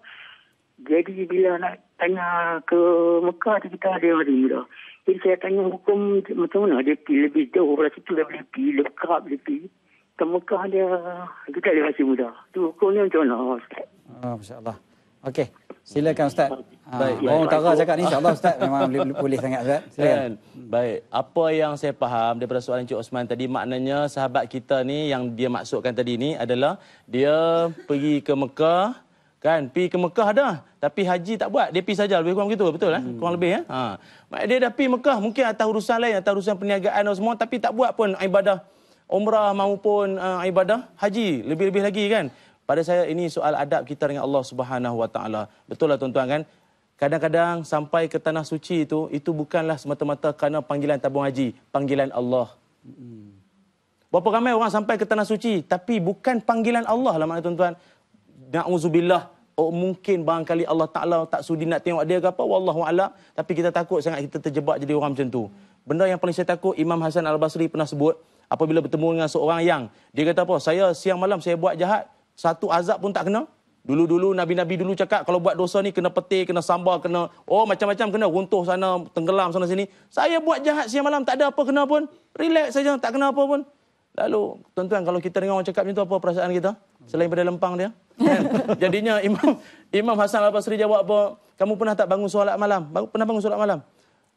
Jadi bila nak tanya ke Mekah, dia kata dia masih muda. Jadi saya tanya hukum macam mana? Dia pergi lebih jauh daripada situ. Dia boleh pergi lebih kerap. Dia pergi ke Mekah, dia kata dia masih muda. Itu hukumnya macam mana Ustaz? Masya Allah. Okey, silakan Ustaz. Orang utara cakap ni, insya-Allah Ustaz memang boleh sangat Ustaz. Silakan. Baik, apa yang saya faham daripada soalan Encik Osman tadi, maknanya sahabat kita ni yang dia maksudkan tadi ni adalah dia pergi ke Mekah, kan? Pergi ke Mekah dah, tapi haji tak buat. Dia pergi saja, lebih kurang begitu, betul kurang lebih dia dah pergi Mekah, mungkin atas urusan lain, atas urusan perniagaan dan semua, tapi tak buat pun ibadah umrah maupun ibadah haji, lebih-lebih lagi kan. Pada saya ini soal adab kita dengan Allah Subhanahu Wa Taala. Betul lah tuan-tuan kan? Kadang-kadang sampai ke tanah suci itu bukanlah semata-mata kerana panggilan tabung haji, panggilan Allah. Berapa ramai orang sampai ke tanah suci tapi bukan panggilan Allah lah maknanya tuan-tuan. Na'udzubillah. Mungkin barangkali Allah Taala tak sudi nak tengok dia ke apa, wallahu a'lam, tapi kita takut sangat kita terjebak jadi orang macam tu. Benda yang paling saya takut, Imam Hasan Al-Basri pernah sebut apabila bertemu dengan seorang yang dia kata apa? Saya siang malam saya buat jahat, satu azab pun tak kena. Dulu-dulu Nabi-Nabi dulu cakap kalau buat dosa ni kena petir, kena sambar, kena macam-macam kena, runtuh sana, tenggelam sana sini. Saya buat jahat siang malam tak ada apa kena pun. Relax saja, tak kena apa pun. Lalu tuan-tuan kalau kita dengar orang cakap macam tu, apa perasaan kita? Selain pada lempang dia. Jadinya Imam Hasan Al-Basri jawab apa? Kamu pernah tak bangun solat malam? Pernah bangun solat malam?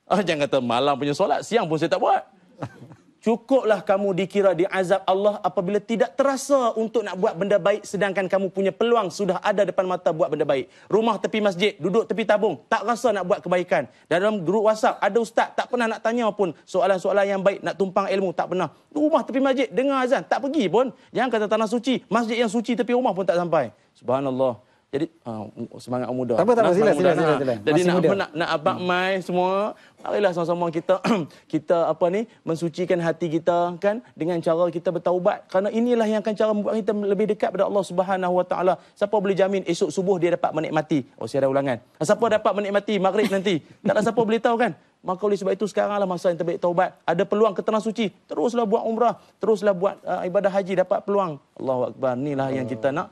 Jangan kata malam punya solat, siang pun saya tak buat. Cukuplah kamu dikira diazab Allah apabila tidak terasa untuk nak buat benda baik sedangkan kamu punya peluang sudah ada depan mata buat benda baik. Rumah tepi masjid, duduk tepi tabung, tak rasa nak buat kebaikan. Dalam grup WhatsApp ada ustaz tak pernah nak tanya pun soalan-soalan yang baik, nak tumpang ilmu tak pernah. Rumah tepi masjid dengar azan tak pergi pun. Jangan kata tanah suci, masjid yang suci tepi rumah pun tak sampai. Subhanallah. Jadi semangat muda. Tak apa, sila. Jadi nak abang mai semua, marilah sama-sama kita mensucikan hati kita kan dengan cara kita bertaubat. Kerana inilah yang akan cara membuat kita lebih dekat pada Allah Subhanahu Wa Taala. Siapa boleh jamin esok subuh dia dapat menikmati? Saya ada ulangan. Siapa dapat menikmati maghrib nanti? Taklah siapa boleh tahu kan? Maka oleh sebab itu sekaranglah masa yang terbaik taubat. Ada peluang ke tanah suci, teruslah buat umrah, teruslah buat ibadah haji, dapat peluang. Allahu Akbar. Inilah yang kita nak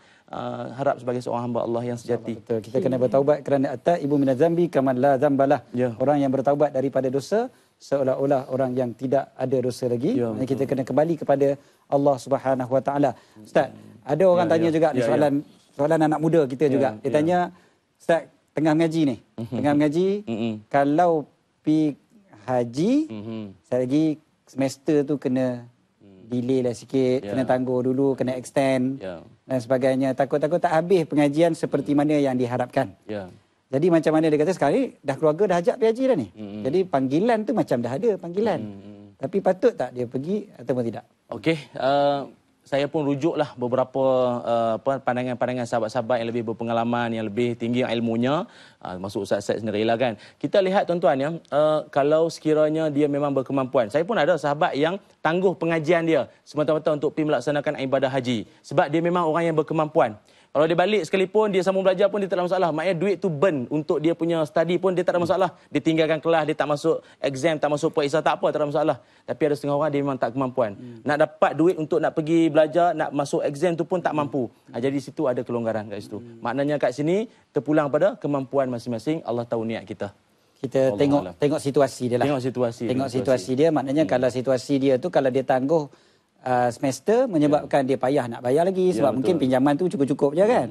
harap sebagai seorang hamba Allah yang sejati. Betul. Kita kena bertaubat kerana at-taibu minaz zambi kaman la zambalah. Orang yang bertaubat daripada dosa seolah-olah orang yang tidak ada dosa lagi. Kita kena kembali kepada Allah Subhanahu Wa Taala. Ustaz, ada orang tanya juga ni soalan anak muda kita juga. Dia tanya, Ustaz, tengah mengaji ni. Tengah mengaji, kalau pi haji, saya lagi semester tu kena delay lah sikit, kena tangguh dulu, kena extend dan sebagainya. Takut-takut tak habis pengajian seperti mana yang diharapkan. Jadi macam mana dia kata sekarang ni dah keluarga dah ajak pergi haji dah ni. Jadi panggilan tu macam dah ada panggilan. Tapi patut tak dia pergi ataupun tidak? Okey, saya pun rujuklah beberapa pandangan-pandangan sahabat-sahabat yang lebih berpengalaman, yang lebih tinggi ilmunya, masuk Ustaz Said sendirilah kan. Kita lihat tuan-tuan ya, kalau sekiranya dia memang berkemampuan. Saya pun ada sahabat yang tangguh pengajian dia semata-mata untuk pergi melaksanakan ibadah haji sebab dia memang orang yang berkemampuan. Kalau dia balik sekalipun, dia sambung belajar pun dia tak ada masalah. Maknanya duit tu burn untuk dia punya study pun dia tak ada masalah. Dia tinggalkan kelas, dia tak masuk exam, tak masuk periksa, tak apa, tak ada masalah. Tapi ada setengah orang dia memang tak kemampuan. Nak dapat duit untuk nak pergi belajar, nak masuk exam tu pun tak mampu. Jadi situ ada kelonggaran kat situ. Maknanya kat sini terpulang pada kemampuan masing-masing. Allah tahu niat kita. Kita tengok situasi dia lah. Tengok situasi dia. Maknanya kalau situasi dia tu, kalau dia tangguh semester menyebabkan dia payah nak bayar lagi sebab mungkin pinjaman tu cukup-cukup je kan.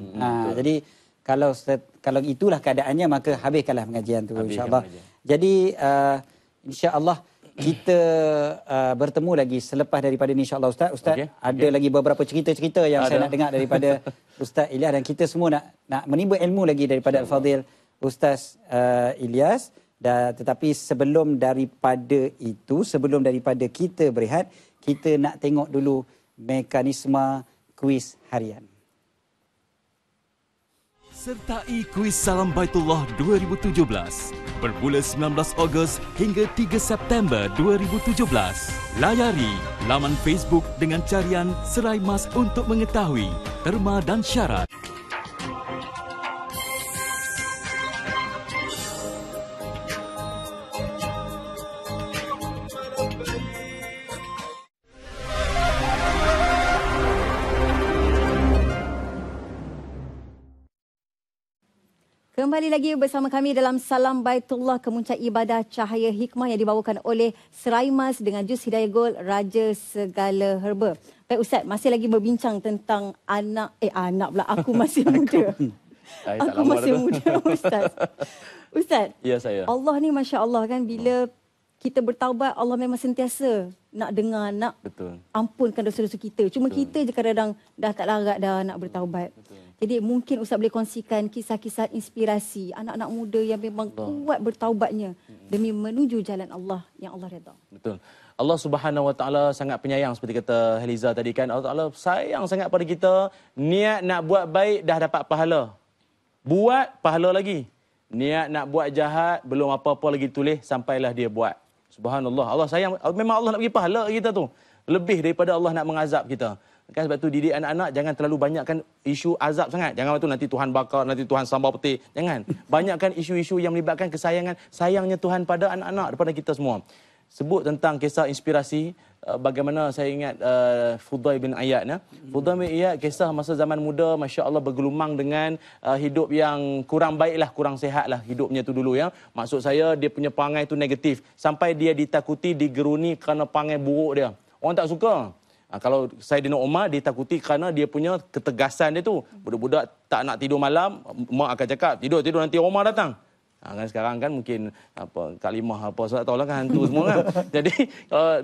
Jadi kalau itulah keadaannya maka habiskanlah pengajian tu insya-Allah. Jadi insya-Allah kita bertemu lagi selepas daripada ni insya-Allah Ustaz. Ada lagi beberapa cerita-cerita yang saya nak dengar daripada Ustaz Ilyas dan kita semua nak menimba ilmu lagi daripada Al-Fadhil Ustaz Ilyas. Tetapi sebelum daripada kita berehat, kita nak tengok dulu mekanisme kuis harian. Sertai kuis Salam Baitullah 2017 bermula 19 Ogos hingga 3 September 2017. Layari laman Facebook dengan carian Serai Mas untuk mengetahui terma dan syarat. Kembali lagi bersama kami dalam Salam Baitullah, kemuncak ibadah cahaya hikmah yang dibawakan oleh Serai Mas dengan jus Hidayah Gold Raja Segala Herba. Baik Ustaz, masih lagi berbincang tentang anak pula, aku masih muda. Aku masih muda Ustaz. Ustaz, ya saya. Allah ni Masya Allah kan, bila kita bertaubat, Allah memang sentiasa nak dengar, nak ampunkan dosa-dosa kita. Cuma kita je kadang-kadang dah tak larat dah nak bertaubat. Jadi mungkin Ustaz boleh kongsikan kisah-kisah inspirasi anak-anak muda yang memang kuat bertaubatnya demi menuju jalan Allah yang Allah redha. Betul. Allah Subhanahu Wa Taala sangat penyayang seperti kata Heliza tadi kan. Allah Taala sayang sangat pada kita. Niat nak buat baik dah dapat pahala. Buat pahala lagi. Niat nak buat jahat belum apa-apa lagi tulis sampailah dia buat. Subhanallah. Allah sayang, memang Allah nak bagi pahala kita tu. Lebih daripada Allah nak mengazab kita. Kan sebab tu didik anak-anak jangan terlalu banyakkan isu azab sangat. Jangan waktu nanti Tuhan bakar, nanti Tuhan sambal peti. Jangan. Banyakkan isu-isu yang melibatkan kesayangan, sayangnya Tuhan pada anak-anak, daripada kita semua. Sebut tentang kisah inspirasi, bagaimana saya ingat Fudail bin Iyad. Fudail bin Iyad kisah masa zaman muda, Masya Allah bergelumang dengan hidup yang kurang baiklah, kurang sehatlah hidupnya tu dulu ya. Maksud saya dia punya perangai tu negatif. Sampai dia ditakuti, digeruni kerana perangai buruk dia. Orang tak suka. Kalau Saidina Umar ditakuti kerana dia punya ketegasan dia tu. Budak-budak tak nak tidur malam, mak akan cakap, tidur nanti Umar datang. Kan sekarang kan mungkin apa kalimah apa saya tak tahulah kan hantu semua kan. Jadi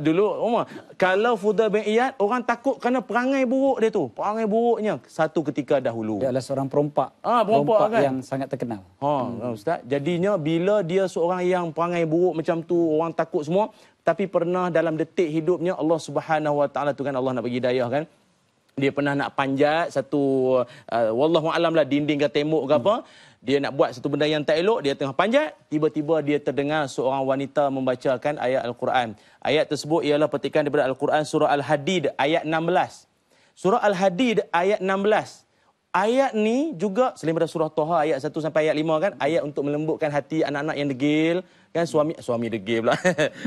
dulu Umar, kalau Fudail bin Iyad orang takut kerana perangai buruk dia tu. Perangai buruknya satu ketika dahulu. Dia adalah seorang perompak. Perompak kan? Yang sangat terkenal. Ustaz, jadinya bila dia seorang yang perangai buruk macam tu, orang takut semua. Tapi pernah dalam detik hidupnya Allah Subhanahu Wa Taala tu kan, Allah nak bagi hidayah kan. Dia pernah nak panjat satu wallahu alam lah, dinding ke tembok ke apa. Dia nak buat satu benda yang tak elok, dia tengah panjat, tiba-tiba dia terdengar seorang wanita membacakan ayat Al-Quran. Ayat tersebut ialah petikan daripada Al-Quran surah Al-Hadid ayat 16. Surah Al-Hadid ayat 16. Ayat ni juga selain daripada surah Toha ayat 1 sampai ayat 5 kan, ayat untuk melembutkan hati anak-anak yang degil kan, suami degil pula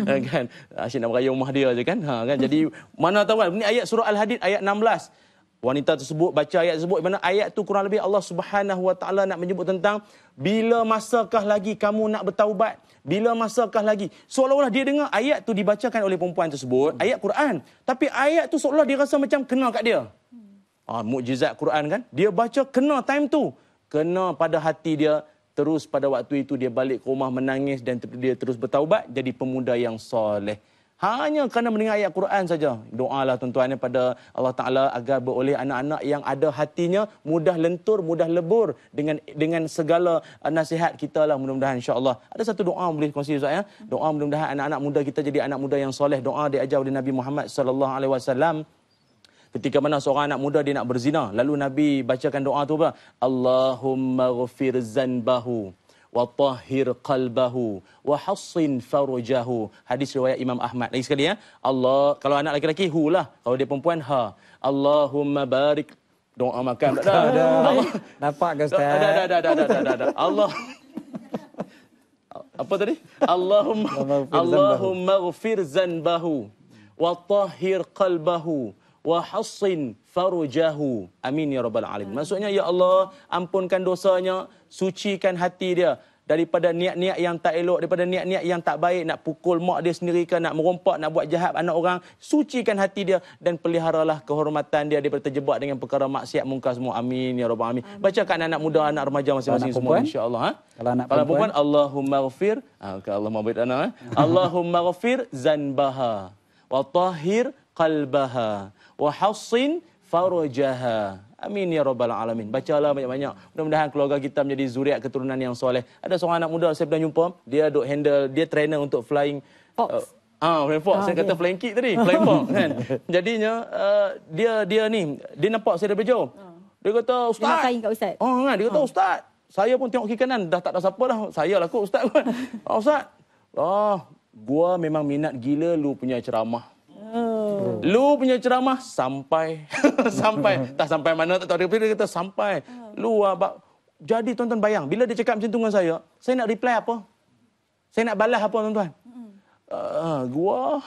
kan, asyik nak beraya rumah dia je kan. Kan jadi mana tahu kan, ni ayat surah Al-Hadid ayat 16. wanita tersebut baca ayat tersebut, di mana ayat tu kurang lebih Allah Subhanahu Wa Taala nak menyebut tentang bila masakah lagi kamu nak bertaubat, bila masakah lagi. Seolah-olah dia dengar ayat tu dibacakan oleh perempuan tersebut, ayat Quran, tapi ayat tu seolah dia rasa macam kena kat dia. Mukjizat Quran kan, dia baca kena time tu, kena pada hati dia. Terus pada waktu itu dia balik ke rumah menangis dan dia terus bertaubat jadi pemuda yang soleh. Hanya kerana mendengar ayat Quran saja. Doalah tuan-tuan pada Allah Ta'ala agar beroleh anak-anak yang ada hatinya mudah lentur, mudah lebur dengan segala nasihat kita lah, mudah-mudahan insya-Allah. Ada satu doa boleh kongsi Ustaz ya. Doa mudah-mudahan anak-anak muda kita jadi anak muda yang soleh. Doa diajar oleh Nabi Muhammad sallallahu alaihi wasallam. Ketika mana seorang anak muda dia nak berzina, lalu Nabi bacakan doa tu apa? Allahumma ghfir zanbahu wa tahhir qalbahu wa hassin farjahu. Hadis riwayat Imam Ahmad. Lagi sekali ya. Allah, kalau anak lelaki hu lah, kalau dia perempuan ha. Allahumma barik. Doa makan tak ada. Nampak ke Ustaz? Ada. Allah. Apa tadi? Allahumma ghfir zanbahu wa tahhir qalbahu wa hassin farujahu. Amin ya rabbal alamin. Maksudnya ya Allah, ampunkan dosanya, sucikan hati dia daripada niat-niat yang tak elok, daripada niat-niat yang tak baik, nak pukul mak dia sendiri ke, nak merompak, nak buat jahat anak orang. Sucikan hati dia dan peliharalah kehormatan dia daripada terjebak dengan perkara maksiat mungkar semua. Amin ya rabbal alamin. Bacakan anak muda, anak remaja masing-masing semua insya-Allah. Kalau anak perempuan Allahumma ghfir, Allah maafkan anak Allahumma ghfir zanbaha wa tahhir qalbaha wa hassin farjaha. Amin ya rabbal alamin. Bacalah banyak-banyak. Mudah-mudahan keluarga kita menjadi zuriat keturunan yang soleh. Ada seorang anak muda saya pernah jumpa, dia duk handle, dia trainer untuk flying fox. Flying fox. Saya kata flying kick tadi, flying fox kan. Jadinya dia ni, dia nampak saya daripada jauh. Dia kata, "Ustaz." Dia nak saing kat Ustaz. Dia kata, "Ustaz, saya pun tengok kiri kanan, dah tak ada siapa dah. Saya lah kot Ustaz." Ustaz. Gua memang minat gila lu punya ceramah. Lu punya ceramah sampai tak sampai mana tak tahu, dia kata sampai lu jadi tuan-tuan bayang bila dia cakap macam tu dengan saya nak reply apa, saya nak balas apa tuan-tuan. Gua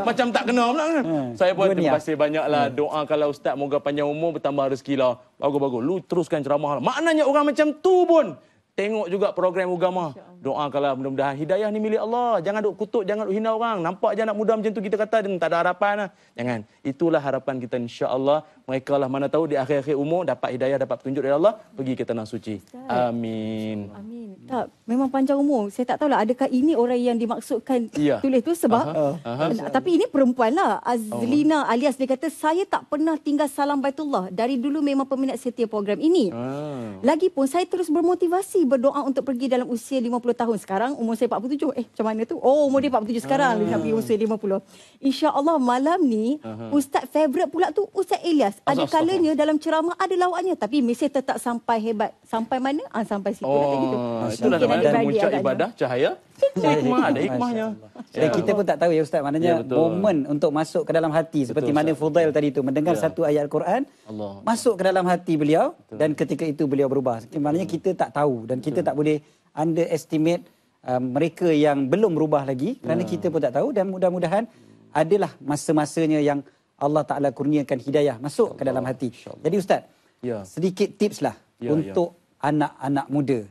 macam tak kena pula kan. Saya pun terima kasih banyaklah, doakanlah Ustaz moga panjang umur, bertambah rezeki lah. Bagus lu teruskan ceramah lah. Maknanya orang macam tu pun tengok juga program agama. Doakanlah mudah-mudahan hidayah ni milik Allah. Jangan duk kutuk, jangan duk hina orang. Nampak je anak muda macam tu kita kata dia tak ada harapan lah. Jangan. Itulah harapan kita insya-Allah. Mereka lah mana tahu di akhir-akhir umur dapat hidayah, dapat petunjuk dari Allah, pergi ke tanah suci. Amin. Amin. Tak, memang panjang umur. Saya tak tahulah adakah ini orang yang dimaksudkan tulis tu sebab tapi ini perempuan lah. Azlina alias dia kata saya tak pernah tinggal salam Baitullah. Dari dulu memang peminat setia program ini. Lagipun saya terus bermotivasi berdoa untuk pergi dalam usia 50 tahun. Sekarang umur saya 47. Macam mana tu? Umur dia 47 sekarang. Dia nak pergi usia 50. InsyaAllah malam ni Ustaz favourite pula tu Ustaz Ilyas. Ada kalanya dalam ceramah ada lawaknya tapi mesej tetap sampai hebat. Sampai mana? Sampai situ. Itulah namanya memuncak ibadah cahaya. Hikmah, ada hikmahnya. Dan kita pun tak tahu ya Ustaz, maknanya momen untuk masuk ke dalam hati seperti mana Fudail tadi tu mendengar satu ayat Al-Quran masuk ke dalam hati beliau dan ketika itu beliau berubah. Maknanya kita tak tahu dan kita tak boleh underestimate mereka yang belum berubah lagi kerana kita pun tak tahu, dan mudah-mudahan adalah masa-masanya yang Allah Ta'ala kurniakan hidayah masuk ke dalam hati. Jadi Ustaz, sedikit tips lah untuk anak-anak muda.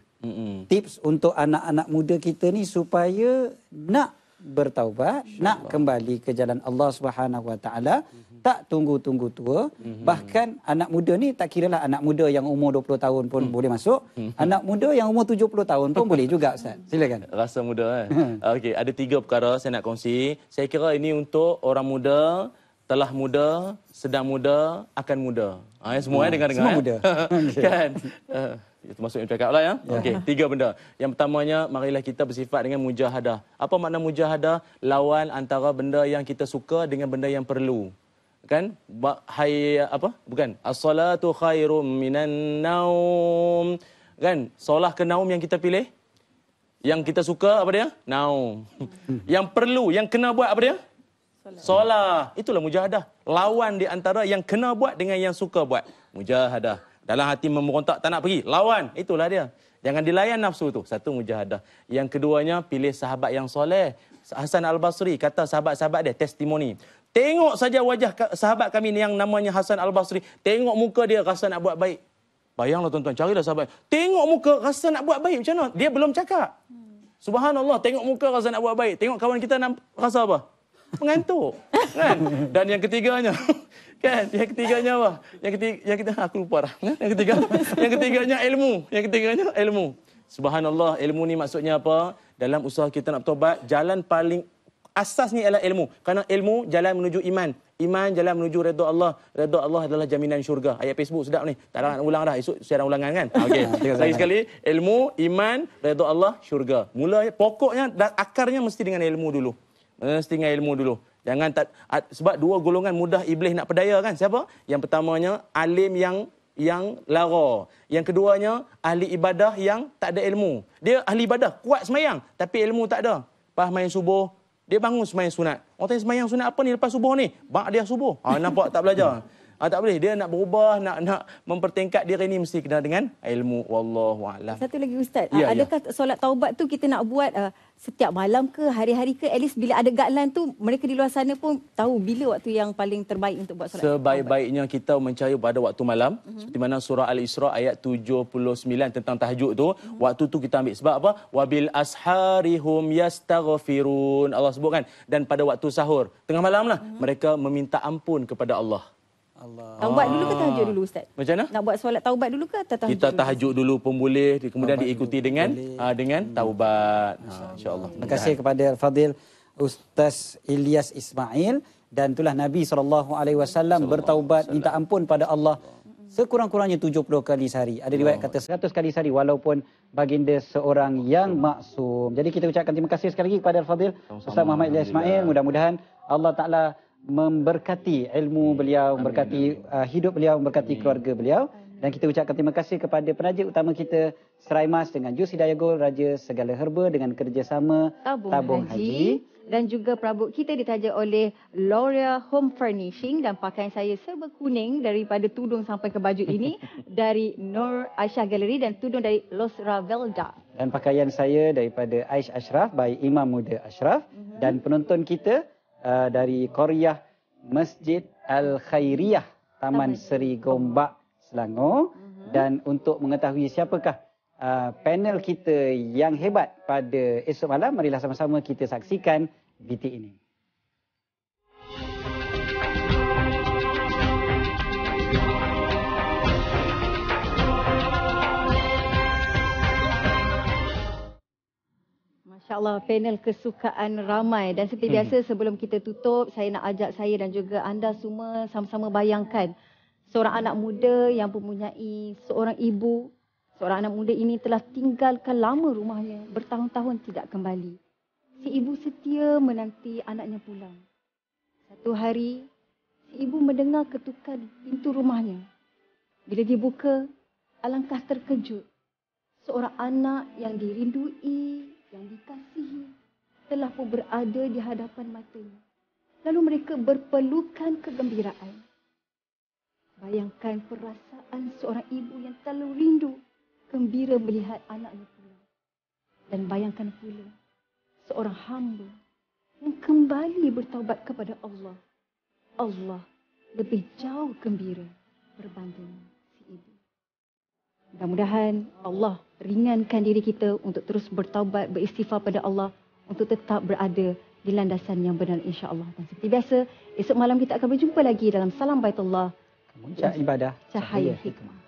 Tips untuk anak-anak muda kita ni supaya nak bertaubat, nak kembali ke jalan Allah Subhanahu Wa Taala, tak tunggu-tunggu tua. Bahkan anak muda ni tak kiralah anak muda yang umur 20 tahun pun boleh masuk. Anak muda yang umur 70 tahun pun boleh juga Ustaz. Silakan. Rasa muda kan. Okey, ada 3 perkara saya nak kongsi. Saya kira ini untuk orang muda, telah muda, sedang muda, akan muda. Semua dengar-dengar. Semua muda. Kan? Itu maksud yang cakap lah ya. Okey, 3 benda. Yang pertamanya, marilah kita bersifat dengan mujahadah. Apa makna mujahadah? Lawan antara benda yang kita suka dengan benda yang perlu. Kan? Bukan. As-salatu khairum minan naum. Kan? Solah ke naum yang kita pilih? Yang kita suka apa dia? Naum. Yang perlu, yang kena buat apa dia? Solah. Itulah mujahadah. Lawan di antara yang kena buat dengan yang suka buat. Mujahadah. Dalam hati memberontak tak nak pergi, lawan. Itulah dia. Jangan dilayan nafsu tu. Satu, mujahadah. Yang keduanya, pilih sahabat yang soleh. Hasan Al-Basri kata sahabat-sahabat dia testimoni. Tengok saja wajah sahabat kami ni yang namanya Hasan Al-Basri. Tengok muka dia rasa nak buat baik. Bayanglah tuan-tuan, carilah sahabat. Tengok muka rasa nak buat baik macam mana? Dia belum cakap. Subhanallah, tengok muka rasa nak buat baik. Tengok kawan kita rasa apa? Mengantuk. Kan? Dan yang ketiganya, kan? Yang ketiganya apa? Yang ketiga aku lupa dah. Yang ketiganya ilmu. Yang ketiganya ilmu. Subhanallah, ilmu ni maksudnya apa? Dalam usaha kita nak bertobat, jalan paling asasnya ialah ilmu. Kerana ilmu jalan menuju iman. Iman jalan menuju redha Allah. Redha Allah adalah jaminan syurga. Ayat Facebook sedap ni. Tak nak ulang dah. Esok siaran ulangan kan? Okey. Lagi sekali. Ilmu, iman, redha Allah, syurga. Mula pokoknya dan akarnya mesti dengan ilmu dulu. Mesti dengan ilmu dulu. Jangan sebab dua golongan mudah iblis nak pedaya kan? Siapa? Yang pertamanya alim yang lara. Yang keduanya ahli ibadah yang tak ada ilmu. Dia ahli ibadah, kuat semayang tapi ilmu tak ada. Pas main subuh, dia bangun semayang sunat. Orang tanya semayang sunat apa ni lepas subuh ni? Bak dia subuh. Nampak tak belajar. Tak boleh. Dia nak berubah, nak mempertingkat diri ni mesti kena dengan ilmu. Wallahu a'lam. Satu lagi Ustaz, adakah solat taubat tu kita nak buat setiap malam ke, hari-hari ke? At least bila ada guideline tu, mereka di luar sana pun tahu bila waktu yang paling terbaik untuk buat solat taubat. Sebaik-baiknya kita mencari pada waktu malam. Seperti mana surah Al-Isra ayat 79 tentang tahajud tu. Waktu tu kita ambil. Sebab apa? Wabil asharihum yastaghfirun. Allah sebutkan. Dan pada waktu sahur, tengah malam lah, mereka meminta ampun kepada Allah. Taubat dulu ke tahajud dulu Ustaz? Macam mana? Nak buat solat taubat dulu ke atau tahajud? Kita tahajud dulu pun boleh, kemudian diikuti dengan taubat. Insya-Allah. Terima kasih kepada Al-Fadhil Ustaz Ilyas Ismail, dan itulah Nabi SAW bertaubat minta ampun pada Allah sekurang-kurangnya 70 kali sehari. Ada riwayat kata 100 kali sehari walaupun baginda seorang yang maksum. Jadi kita ucapkan terima kasih sekali lagi kepada Al-Fadhil Ustaz Muhammad Ilyas Ismail. Mudah-mudahan Allah Taala memberkati ilmu beliau, memberkati hidup beliau, memberkati keluarga beliau. Dan kita ucapkan terima kasih kepada penaja utama kita, Serai Mas dengan Jus Hidayah Gold, Raja Segala Herba dengan kerjasama Tabung Haji. Dan juga perabot kita ditaja oleh L'Oreal Home Furnishing, dan pakaian saya serba kuning daripada tudung sampai ke baju ini dari Nur Aisyah Gallery, dan tudung dari Los Ravelda. Dan pakaian saya daripada Aish Ashraf by Imam Muda Ashraf. Dan penonton kita dari Korea Masjid Al-Khairiyah Taman Seri Gombak Selangor. Dan untuk mengetahui siapakah panel kita yang hebat pada esok malam, marilah sama-sama kita saksikan BT ini. InsyaAllah panel kesukaan ramai. Dan seperti biasa sebelum kita tutup, saya nak ajak saya dan juga anda semua sama-sama bayangkan seorang anak muda yang mempunyai seorang ibu. Seorang anak muda ini telah tinggalkan lama rumahnya, bertahun-tahun tidak kembali. Si ibu setia menanti anaknya pulang. Satu hari, si ibu mendengar ketukan pintu rumahnya. Bila dia buka, alangkah terkejut. Seorang anak yang dirindui, yang dikasihi, telah pun berada di hadapan matanya. Lalu mereka berpelukan kegembiraan. Bayangkan perasaan seorang ibu yang terlalu rindu, gembira melihat anaknya pulang. Dan bayangkan pula seorang hamba yang kembali bertaubat kepada Allah. Allah lebih jauh gembira berbanding si ibu. Mudah-mudahan Allah ringankan diri kita untuk terus bertaubat, beristighfar pada Allah, untuk tetap berada di landasan yang benar insya-Allah. Dan seperti biasa, esok malam kita akan berjumpa lagi dalam Salam Baitullah. Puncak ibadah, Cahaya Hikmah.